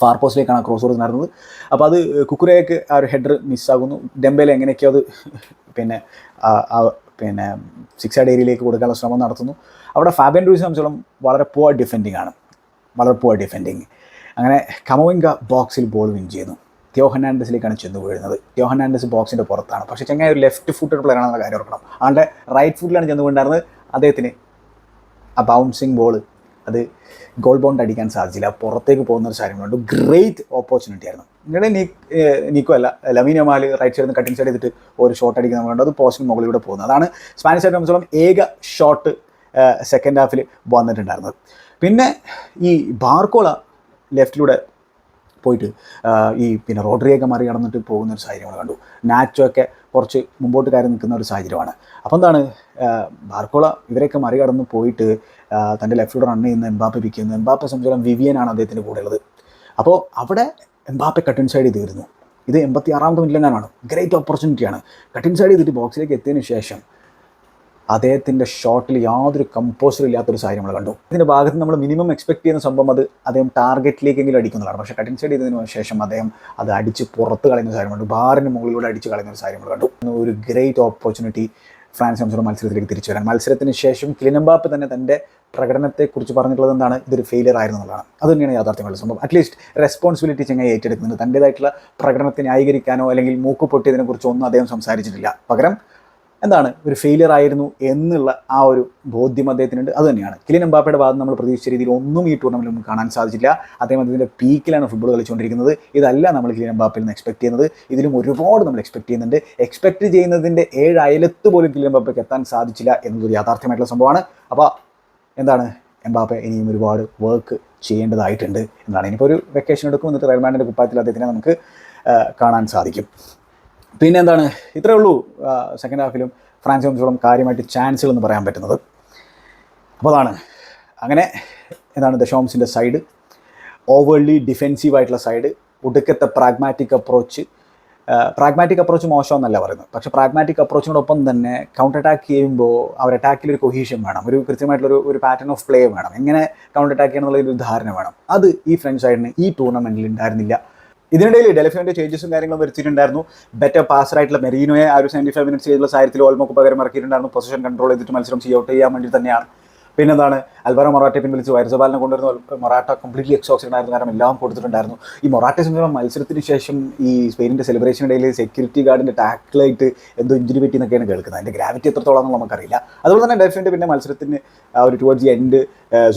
ഫാർ പോസ്റ്റിലേക്കാണ് ക്രോസ് കൊടുത്തിട്ടുണ്ടായിരുന്നത്. അപ്പോൾ അത് കുക്കുരയ്ക്ക് ആ ഒരു ഹെഡർ മിസ്സാകുന്നു. ഡെംബേലെ എങ്ങനെയൊക്കെയോ അത് പിന്നെ സിക്സ് സൈഡ് ഏരിയയിലേക്ക് കൊടുക്കാനുള്ള ശ്രമം നടത്തുന്നു. അവിടെ ഫാബിയൻ റൂയിസിനെ സംബന്ധിച്ചോളം വളരെ പുവർ ഡിഫെൻഡിങ്. അങ്ങനെ കമോവിംഗ ബോക്സിൽ ബോൾ വിൻ ചെയ്യുന്നു. തിയോ ഹെർണാണ്ടസിലേക്കാണ് ചെന്ന് വീഴുന്നത്. തിയോ ഹെർണാണ്ടസ് ബോക്സിൻ്റെ പുറത്താണ്. പക്ഷേ ചെങ്ങായി ഒരു ലെഫ്റ്റ് ഫുട്ടഡ് പ്ലെയർ ആണെന്നുള്ള കാര്യം ഓർക്കണം. ആളുടെ റൈറ്റ് ഫുട്ടിലാണ് ചെന്ന് വീണ്ടായിരുന്നത്. അദ്ദേഹത്തിന് ആ ബൗൺസിങ് ബോൾ അത് ഗോൾ ബൗണ്ട് അടിക്കാൻ സാധിച്ചില്ല. പുറത്തേക്ക് പോകുന്ന ഒരു കാര്യങ്ങളുണ്ട്. ഗ്രേറ്റ് ഓപ്പർച്യൂണിറ്റി ആയിരുന്നു. നിങ്ങളുടെ നീക്കോ അല്ല, ലമീൻ യമാൽ റൈറ്റ് സൈഡിൽ നിന്ന് കട്ടിങ് സൈഡ് ചെയ്തിട്ട് ഒരു ഷോട്ട് അടിക്കുന്ന നമ്മളുണ്ട്. അത് പോസ്റ്റിന് മുകളിലൂടെ പോകുന്നത്. അതാണ് സ്പാനിഷ് സൈഡിനെ സംബന്ധിച്ചോളം ഏക ഷോട്ട് സെക്കൻഡ് ഹാഫിൽ വന്നിട്ടുണ്ടായിരുന്നത്. പിന്നെ ഈ ബാർക്കോള ലെഫ്റ്റിലൂടെ പോയിട്ട് ഈ പിന്നെ റോഡ്രിയൊക്കെ മറികടന്നിട്ട് പോകുന്ന ഒരു സാഹചര്യം കണ്ടു. നാച്ചോ ഒക്കെ കുറച്ച് മുമ്പോട്ട് കയറി നിൽക്കുന്ന ഒരു സാഹചര്യമാണ്. അപ്പോൾ എന്താണ്, ബാർക്കോള ഇവരെയൊക്കെ മറികടന്ന് പോയിട്ട് തൻ്റെ ലെഫ്റ്റിലൂടെ റൺ ചെയ്യുന്ന എംബാപ്പെ പിക്ക് ചെയ്യുന്നു. എംബാപ്പെ സംബന്ധിച്ചിടത്തോളം വിവിയനാണ് അദ്ദേഹത്തിൻ്റെ കൂടെ ഉള്ളത്. അപ്പോൾ അവിടെ എംബാപ്പെ കട്ടിൻ സൈഡ് ചെയ്തിരുന്നു. ഇത് 86ാമത്തെ മിനിറ്റിലെങ്ങാനാണ്. ഗ്രേറ്റ് ഓപ്പർച്യൂണിറ്റിയാണ്. കട്ടിൻ സൈഡ് ചെയ്തിട്ട് ബോക്സിലേക്ക് എത്തിയതിന് ശേഷം അദ്ദേഹത്തിൻ്റെ ഷോട്ടിൽ യാതൊരു കമ്പോസർ ഇല്ലാത്തൊരു സാഹചര്യം നമ്മൾ കണ്ടു. ഇതിൻ്റെ ഭാഗത്ത് നമ്മൾ മിനിമം എക്സ്പെക്ട് ചെയ്യുന്ന സംഭവം അത് അദ്ദേഹം ടാർഗറ്റിലേക്കെങ്കിലും അടിക്കുന്നതാണ്. പക്ഷേ കട്ടിൻ സൈഡ് ചെയ്തതിന് ശേഷം അദ്ദേഹം അത് അടിച്ച് പുറത്ത് കളയുന്ന സാഹചര്യം കണ്ടു. ബാറിന് മുകളിലൂടെ അടിച്ച് കളയുന്ന ഒരു സാഹചര്യം നമ്മൾ കണ്ടു. ഒരു ഗ്രേറ്റ് ഓപ്പർച്യൂണിറ്റി ഫ്രാൻസ് സംബന്ധിച്ചുള്ള മത്സരത്തിലേക്ക് തിരിച്ചു വരാൻ. മത്സരത്തിന് ശേഷം കിലിയൻ എംബാപ്പെ തന്നെ തൻ്റെ പ്രകടനത്തെക്കുറിച്ച് പറഞ്ഞിട്ടുള്ളത് എന്താണ്, ഇതൊരു ഫെയിലിയർ ആയിരുന്നു എന്നുള്ളതാണ്. അത് തന്നെയാണ് യാഥാർത്ഥ്യമുള്ള സംഭവം. അറ്റ്ലീസ്റ്റ് റെസ്പോൺസിബിലിറ്റി ചെങ്ങായി ഏറ്റെടുക്കുന്നുണ്ട്. തൻ്റേതായിട്ടുള്ള പ്രകടനത്തെ ന്യായീകരിക്കാനോ അല്ലെങ്കിൽ മൂക്ക് പൊട്ടിയതിനെക്കുറിച്ചോ ഒന്നും അദ്ദേഹം സംസാരിച്ചിട്ടില്ല. പകരം എന്താണ്, ഒരു ഫെയിലിയർ ആയിരുന്നു എന്നുള്ള ആ ഒരു ബോധ്യം അദ്ദേഹത്തിനുണ്ട്. അത് തന്നെയാണ് കിലിയൻ എംബാപ്പയുടെ ഭാഗത്ത് നമ്മൾ പ്രതീക്ഷിച്ച രീതിയിൽ ഒന്നും ഈ ടൂർണമെൻറ്റിൽ നമുക്ക് കാണാൻ സാധിച്ചില്ല. അദ്ദേഹം അതിൻ്റെ പീക്കിലാണ് ഫുട്ബോൾ കളിച്ചുകൊണ്ടിരിക്കുന്നത്. ഇതല്ല നമ്മൾ കിലിയൻ എംബാപ്പയിൽ നിന്ന് എക്സ്പെക്ട് ചെയ്യുന്നത്. ഇതിലും ഒരുപാട് നമ്മൾ എക്സ്പെക്ട് ചെയ്യുന്നുണ്ട്. എക്സ്പെക്ട് ചെയ്യുന്നതിൻ്റെ 7 അയലത്ത് പോലും കിലിയൻ എംബാപ്പയ്ക്ക് എത്താൻ സാധിച്ചില്ല എന്നതൊരു യാഥാർത്ഥ്യമായിട്ടുള്ള സംഭവമാണ്. അപ്പോൾ എന്താണ്, എംബാപ്പെ ഇനിയും ഒരുപാട് വർക്ക് ചെയ്യേണ്ടതായിട്ടുണ്ട് എന്നാണ്. ഇനിയിപ്പോൾ ഒരു വെക്കേഷൻ എടുക്കും, എന്നിട്ട് റയൽ മാഡ്രിഡിൻ്റെ കുപ്പായത്തിൽ അദ്ദേഹത്തിനെ നമുക്ക് കാണാൻ സാധിക്കും. പിന്നെ എന്താണ്, ഇത്രയേ ഉള്ളൂ സെക്കൻഡ് ഹാഫിലും ഫ്രാൻസിനെ സംബന്ധിച്ചോളം കാര്യമായിട്ട് ചാൻസുകളെന്ന് പറയാൻ പറ്റുന്നത്. അപ്പോൾ അതാണ് അങ്ങനെ എന്താണ് ദശോംസിൻ്റെ സൈഡ് ഓവർലി ഡിഫെൻസീവായിട്ടുള്ള സൈഡ്, ഒടുക്കത്തെ പ്രാഗ്മാറ്റിക് അപ്രോച്ച് മോശമെന്നല്ല പറയുന്നത്, പക്ഷേ പ്രാഗ്മാറ്റിക് അപ്രോച്ചിനോടൊപ്പം തന്നെ കൗണ്ടർ അറ്റാക്ക് ചെയ്യുമ്പോൾ അവർ അറ്റാക്കിലൊരു കൊഹീഷൻ വേണം, ഒരു കൃത്യമായിട്ടുള്ളൊരു പാറ്റേൺ ഓഫ് പ്ലേ വേണം, എങ്ങനെ കൗണ്ടർ അറ്റാക്ക് ചെയ്യണമെന്നുള്ളൊരു ധാരണ വേണം. അത് ഈ ഫ്രഞ്ച് സൈഡിന് ഈ ടൂർണമെൻറ്റിൽ ഉണ്ടായിരുന്നില്ല. ഇതിനിടയിൽ ഡെലഫിയോൻ്റെ ചേഞ്ചസും കാര്യങ്ങളും വരുത്തിയിട്ടുണ്ടായിരുന്നു. ബെറ്റർ പാസറായിട്ടുള്ള മെറീനോയെ ആ ഒരു 75 മിനിറ്റ്സ് ചെയ്തുള്ള സാഹചര്യത്തിൽ ഓൾമോക്ക് പകരം ഇറക്കിയിട്ടുണ്ടായിരുന്നു. പൊസിഷൻ കൺട്രോൾ ചെയ്തിട്ട് മത്സരം ഔട്ട് ചെയ്യാൻ വേണ്ടി തന്നെയാണ്. പിന്നെന്താണ് അൽവാരോ മൊറാട്ടയെ പിൻവലിച്ച് വൈർസബാലിനെ കൊണ്ടുവരുന്ന മൊറാട്ട കംപ്ലീറ്റ്ലി എക്സോസ്റ്റഡ് ആയിരുന്നു, കാരണം എല്ലാം കൊടുത്തിട്ടുണ്ടായിരുന്നു. ഈ മൊറാട്ടയെ സംബന്ധിച്ച മത്സരത്തിന് ശേഷം ഈ സ്പെയിനിൻ്റെ സെലിബ്രേഷനിടയിൽ സെക്യൂരിറ്റി ഗാർഡിൻ്റെ ടാക്കിളായിട്ട് എന്തോ ഇഞ്ചുറി പറ്റി എന്നൊക്കെയാണ് കേൾക്കുന്നത്. അതിൻ്റെ ഗ്രാവിറ്റി എത്രത്തോളം നമുക്കറിയില്ല. അതുപോലെ തന്നെ ഡെൽഫിൻ്റെ പിന്നെ മത്സരത്തിന് ആ ഒരു ടുവേർഡ്സ് ദി എൻഡ്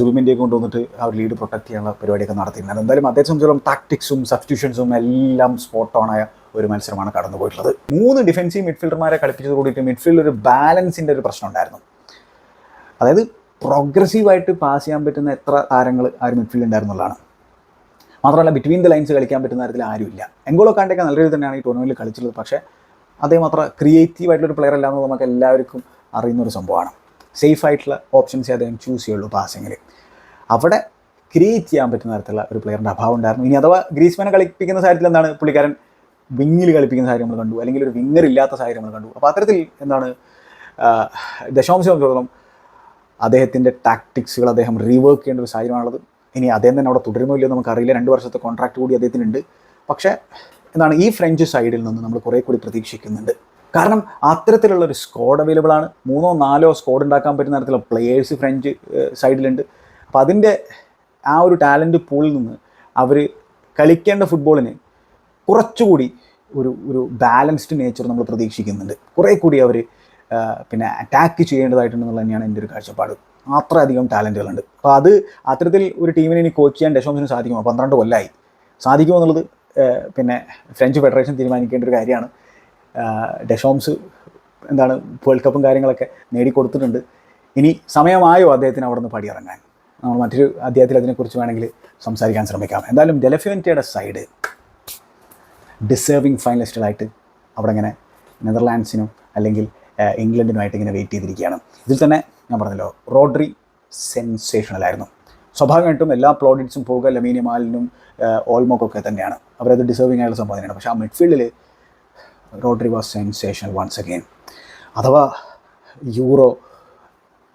സുബിമിൻ്റെയൊക്കെ കൊണ്ടുവന്നിട്ട് ആ ഒരു ലീഡ് പ്രൊട്ടക്ട് ചെയ്യാനുള്ള പരിപാടിയൊക്കെ നടത്തിയിട്ടുണ്ടായിരുന്നു. എന്തായാലും അദ്ദേഹത്തെ സംബന്ധിച്ചോളം ടാക്ടിക്സും സബ്സ്റ്റിറ്റ്യൂഷൻസും എല്ലാം സ്പോട്ട് ഓണായ ഒരു മത്സരമാണ് കടന്നു പോയിട്ടുള്ളത്. 3 ഡിഫൻസീവ് മിഡ്ഫീൽഡർമാരെ കളിപ്പിച്ചത് കൂടിയിട്ട് മിഡ്ഫീൽഡിൽ ഒരു ബാലൻസിൻ്റെ ഒരു പ്രശ്നം ഉണ്ടായിരുന്നു. അതായത് പ്രോഗ്രസീവായിട്ട് പാസ് ചെയ്യാൻ പറ്റുന്ന എത്ര താരങ്ങൾ ആ ഒരു മിഡ്ഫീൽഡ് ഉണ്ടായിരുന്നുള്ളതാണ്. മാത്രമല്ല ബിറ്റ്വീൻ ദ ലൈൻസ് കളിക്കാൻ പറ്റുന്ന തരത്തിൽ ആരുമില്ല. എങ്കോളോ കാണ്ടൊക്കെ നല്ല രീതിയിൽ തന്നെയാണ് ഈ ടൂർണമെൻറ്റിൽ കളിച്ചിട്ടുള്ളത്, പക്ഷേ അദ്ദേഹം അത്ര ക്രിയേറ്റീവായിട്ടുള്ളൊരു പ്ലെയർ അല്ലാന്ന് നമുക്ക് എല്ലാവർക്കും അറിയുന്നൊരു സംഭവമാണ്. സേഫായിട്ടുള്ള ഓപ്ഷൻസേ അദ്ദേഹം ചൂസ് ചെയ്യുള്ളൂ പാസിങ്ങിൽ. അവിടെ ക്രിയേറ്റ് ചെയ്യാൻ പറ്റുന്ന തരത്തിലുള്ള ഒരു പ്ലെയറിൻ്റെ അഭാവം ഉണ്ടായിരുന്നു. ഇനി അഥവാ ഗ്രീസ്മാനെ കളിപ്പിക്കുന്ന സാഹചര്യത്തിൽ എന്താണ് പുള്ളിക്കാരൻ വിങ്ങിൽ കളിപ്പിക്കുന്ന സാഹചര്യം നമ്മൾ കണ്ടു, അല്ലെങ്കിൽ ഒരു വിങ്ങർ ഇല്ലാത്ത സാഹചര്യം നമ്മൾ കണ്ടു. അപ്പോൾ അത്തരത്തിൽ എന്താണ് ദശാംശം അദ്ദേഹത്തിൻ്റെ ടാക്ടിക്സുകൾ അദ്ദേഹം റീവർക്ക് ചെയ്യേണ്ട ഒരു സാഹചര്യമാണുള്ളത്. ഇനി അദ്ദേഹം തന്നെ അവിടെ തുടരുമോ ഇല്ലയോ നമുക്കറിയില്ല. 2 വർഷത്തെ കോൺട്രാക്ട് കൂടി അദ്ദേഹത്തിനുണ്ട്. പക്ഷേ എന്താണ് ഈ ഫ്രഞ്ച് സൈഡിൽ നിന്ന് നമ്മൾ കുറേ കൂടി പ്രതീക്ഷിക്കുന്നുണ്ട്. കാരണം അത്തരത്തിലുള്ളൊരു സ്ക്വാഡ് അവൈലബിൾ ആണ്. 3-4 സ്ക്വാഡ് ഉണ്ടാക്കാൻ പറ്റുന്ന തരത്തിലുള്ള പ്ലെയേഴ്സ് ഫ്രഞ്ച് സൈഡിലുണ്ട്. അപ്പോൾ അതിൻ്റെ ആ ഒരു ടാലൻറ്റ് പൂളിൽ നിന്ന് അവർ കളിക്കേണ്ട ഫുട്ബോളിന് കുറച്ചുകൂടി ഒരു ബാലൻസ്ഡ് നേച്ചർ നമ്മൾ പ്രതീക്ഷിക്കുന്നുണ്ട്. കുറേ കൂടി അവർ പിന്നെ അറ്റാക്ക് ചെയ്യേണ്ടതായിട്ടുണ്ടെന്നുള്ളത് തന്നെയാണ് എൻ്റെ ഒരു കാഴ്ചപ്പാട്. അത്രയധികം ടാലൻറ്റുകളുണ്ട്. അപ്പോൾ അത് അത്തരത്തിൽ ഒരു ടീമിനെ ഇനി കോച്ച് ചെയ്യാൻ ഡെഷോംസിന് സാധിക്കുമോ? 12 കൊല്ലമായി സാധിക്കുമോ എന്നുള്ളത് പിന്നെ ഫ്രഞ്ച് ഫെഡറേഷൻ തീരുമാനിക്കേണ്ട ഒരു കാര്യമാണ്. ഡെഷോംസ് എന്താണ് വേൾഡ് കപ്പും കാര്യങ്ങളൊക്കെ നേടിക്കൊടുത്തിട്ടുണ്ട്. ഇനി സമയമായോ അദ്ദേഹത്തിന് അവിടെ നിന്ന് പടിയിറങ്ങാൻ? നമ്മൾ മറ്റൊരു അധ്യായത്തിൽ അതിനെക്കുറിച്ച് വേണമെങ്കിൽ സംസാരിക്കാൻ ശ്രമിക്കാം. എന്തായാലും ഡെലഫിയോൻ്റെയുടെ സൈഡ് ഡിസേർവിങ് ഫൈനലിസ്റ്റുകളായിട്ട് അവിടെ ഇങ്ങനെ നെതർലാൻഡ്സിനും അല്ലെങ്കിൽ ഇംഗ്ലണ്ടിനുമായിട്ട് ഇങ്ങനെ വെയിറ്റ് ചെയ്തിരിക്കുകയാണ്. ഇതിൽ തന്നെ ഞാൻ പറഞ്ഞല്ലോ റോഡ്രി സെൻസേഷണലായിരുന്നു. സ്വാഭാവികമായിട്ടും എല്ലാ പ്ലോഡിറ്റ്സും പോവുക ലമീൻ യമാലിനും ഓൾമോക്കൊക്കെ തന്നെയാണ്. അവരത് ഡിസേർവിംഗ് ആയുള്ള സംഭവം തന്നെയാണ്. പക്ഷേ ആ മിഡ്ഫീൽഡിൽ Rodri was sensational once again. അഥവാ യൂറോ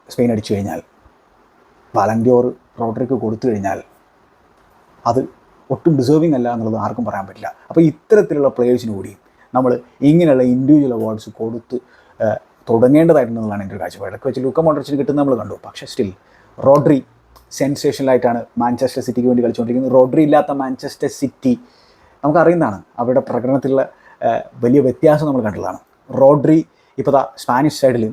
സ്പെയിൻ അടിച്ചു കഴിഞ്ഞാൽ, ബാലൻഡിയോർ റോഡ്രിക്ക് കൊടുത്തു കഴിഞ്ഞാൽ അത് ഒട്ടും ഡിസേർവിംഗ് അല്ല എന്നുള്ളത് ആർക്കും പറയാൻ പറ്റില്ല. അപ്പോൾ ഇത്തരത്തിലുള്ള പ്ലേയേഴ്സിന് കൂടി നമ്മൾ ഇങ്ങനെയുള്ള ഇൻഡിവിജ്വൽ അവാർഡ്സ് കൊടുത്ത് തുടങ്ങേണ്ടതായിട്ടുള്ളതാണ് എൻ്റെ ഒരു കാഴ്ചപ്പാട്. ഇടയ്ക്ക് വെച്ച് ലൂക്ക മോഡ്രിച്ചിന് കിട്ടുന്നത് നമ്മൾ കണ്ടു. പക്ഷേ സ്റ്റിൽ റോഡ്രി സെൻസേഷണലായിട്ടാണ് മാഞ്ചസ്റ്റർ സിറ്റിക്ക് വേണ്ടി കളിച്ചുകൊണ്ടിരിക്കുന്നത്. റോഡ്രി ഇല്ലാത്ത മാഞ്ചസ്റ്റർ സിറ്റി നമുക്കറിയുന്നതാണ്. അവരുടെ പ്രകടനത്തിലുള്ള വലിയ വ്യത്യാസം നമ്മൾ കണ്ടതാണ്. റോഡ്രി ഇപ്പോൾ സ്പാനിഷ് സൈഡിൽ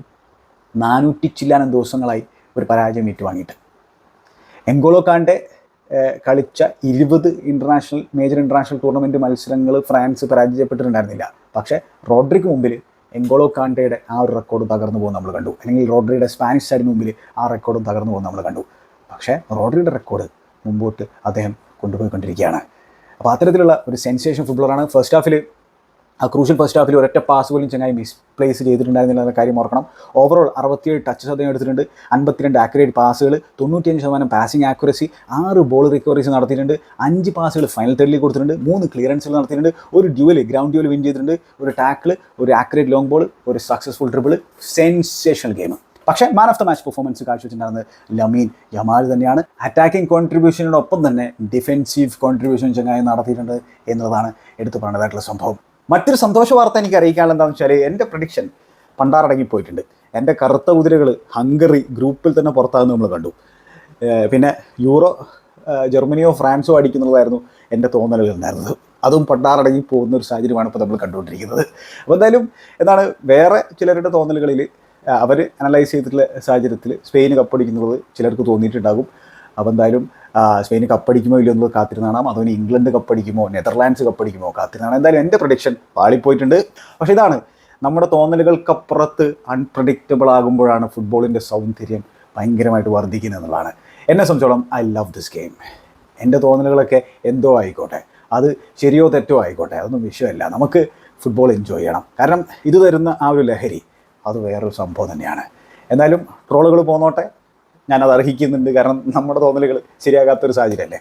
400 ചില്ലാനം ദിവസങ്ങളായി ഒരു പരാജയം ഏറ്റുവാങ്ങിയിട്ട്. എങ്കോളോ കാണ്ടെ കളിച്ച 20 മേജർ ഇൻ്റർനാഷണൽ ടൂർണമെൻറ്റ് മത്സരങ്ങൾ ഫ്രാൻസ് പരാജയപ്പെട്ടിട്ടുണ്ടായിരുന്നില്ല. പക്ഷേ റോഡ്രിക്ക് മുമ്പിൽ എങ്കോളോ കാണ്ടയുടെ ആ ഒരു റെക്കോർഡ് തകർന്നു പോകുന്നത് നമ്മൾ കണ്ടു. അല്ലെങ്കിൽ റോഡ്രിയുടെ സ്പാനിഷ് സൈഡിന് മുമ്പിൽ ആ റെക്കോർഡും തകർന്നു പോകുന്നത് നമ്മൾ കണ്ടു. പക്ഷേ റോഡ്രിയുടെ റെക്കോർഡ് മുമ്പോട്ട് അദ്ദേഹം കൊണ്ടുപോയിക്കൊണ്ടിരിക്കുകയാണ്. അപ്പോൾ അത്തരത്തിലുള്ള ഒരു സെൻസേഷൻ ഫുട്ബോളറാണ്. ഫസ്റ്റ് ഹാഫിൽ ആ ക്രൂഷ്യൽ ഫസ്റ്റ് ഹാഫിൽ ഒരൊറ്റ പാസ് പോലും ചങ്ങായി മിസ്പ്ലേസ് ചെയ്തിട്ടുണ്ടായിരുന്നില്ല എന്ന കാര്യം ഓർക്കണം. ഓവറോൾ 67 ടച്ചസ് അദ്ദേഹം എടുത്തിട്ടുണ്ട്, 52 ആക്യുറേറ്റ് പാസുകൾ, 95% പാസിംഗ് ആക്യുറസി, 6 ബോൾ റിക്കവറീസ് നടത്തിയിട്ടുണ്ട്, 5 പാസുകൾ ഫൈനൽ തേർഡിലേക്ക് കൊടുത്തിട്ടുണ്ട്, 3 ക്ലിയറൻസുകൾ നടത്തിയിട്ടുണ്ട്, ഒരു ഗ്രൗണ്ട് ഡ്യൂവൽ വിൻ ചെയ്തിട്ടുണ്ട്, ഒരു ടാക്കിൾ, ഒരു ആക്യുറേറ്റ് ലോങ് ബോൾ, ഒരു സക്സസ്ഫുൾ ട്രിപ്പിൾ. Sensational game. പക്ഷേ man of the match performance കാഴ്ചവെച്ചിട്ടുണ്ടായിരുന്നത് ലമീൻ യമാൽ തന്നെയാണ്. അറ്റാക്കിംഗ് കോൺട്രിബ്യൂഷനോടൊപ്പം തന്നെ ഡിഫെൻസീവ് കോൺട്രിബ്യൂഷൻ ചങ്ങായി നടത്തിയിട്ടുണ്ട് എന്നുള്ളതാണ് എടുത്തു പറയേണ്ടതായിട്ടുള്ള സംഭവം. മറ്റൊരു സന്തോഷ വാർത്ത എനിക്ക് അറിയിക്കാനുള്ള എന്താണെന്ന് വെച്ചാൽ എൻ്റെ പ്രഡിക്ഷൻ പണ്ടാറടങ്ങിപ്പോയിട്ടുണ്ട്. എൻ്റെ കറുത്ത കുതിരകൾ ഹംഗറി ഗ്രൂപ്പിൽ തന്നെ പുറത്താകുന്നത് നമ്മൾ കണ്ടു. പിന്നെ യൂറോ ജർമ്മനിയോ ഫ്രാൻസോ അടിക്കുന്നുള്ളതായിരുന്നു എൻ്റെ തോന്നലുകൾ ഉണ്ടായിരുന്നത്. അതും പണ്ടാറടങ്ങി പോകുന്ന ഒരു സാഹചര്യമാണ് ഇപ്പോൾ നമ്മൾ കണ്ടുകൊണ്ടിരിക്കുന്നത്. അപ്പോൾ എന്തായാലും എന്താണ് വേറെ ചിലരുടെ തോന്നലുകളിൽ അവർ അനലൈസ് ചെയ്തിട്ടുള്ള സാഹചര്യത്തിൽ സ്പെയിന് കപ്പടിക്കുന്നത് ചിലർക്ക് തോന്നിയിട്ടുണ്ടാകും. അപ്പോൾ എന്തായാലും സ്പെയിന് കപ്പടിക്കുമോ ഇല്ലയോ എന്നുള്ളത് കാത്തിരുന്നാണ്. അതുപോലെ ഇംഗ്ലണ്ട് കപ്പടിക്കുമോ നെതർലാൻഡ്സ് കപ്പടിക്കുമോ കാത്തിരുന്നാണ്. എന്തായാലും എൻ്റെ പ്രഡിക്ഷൻ പാളിപ്പോയിട്ടുണ്ട്. പക്ഷേ ഇതാണ് നമ്മുടെ തോന്നലുകൾക്കപ്പുറത്ത് അൺപ്രഡിക്റ്റബിൾ ആകുമ്പോഴാണ് ഫുട്ബോളിൻ്റെ സൗന്ദര്യം ഭയങ്കരമായിട്ട് വർദ്ധിക്കുന്നത് എന്നുള്ളതാണ്. എന്നെ സംബന്ധിച്ചോളം ഐ ലവ് ദിസ് ഗെയിം. എൻ്റെ തോന്നലുകളൊക്കെ എന്തോ ആയിക്കോട്ടെ, അത് ശരിയോ തെറ്റോ ആയിക്കോട്ടെ, അതൊന്നും വിഷയമല്ല. നമുക്ക് ഫുട്ബോൾ എൻജോയ് ചെയ്യണം. കാരണം ഇത് തരുന്ന ആ ഒരു ലഹരി അത് വേറൊരു സംഭവം തന്നെയാണ്. എന്തായാലും ട്രോളുകൾ പോന്നോട്ടെ, ഞാനത് അർഹിക്കുന്നുണ്ട്, കാരണം നമ്മുടെ തോന്നലുകൾ ശരിയാകാത്തൊരു സാഹചര്യമല്ലേ.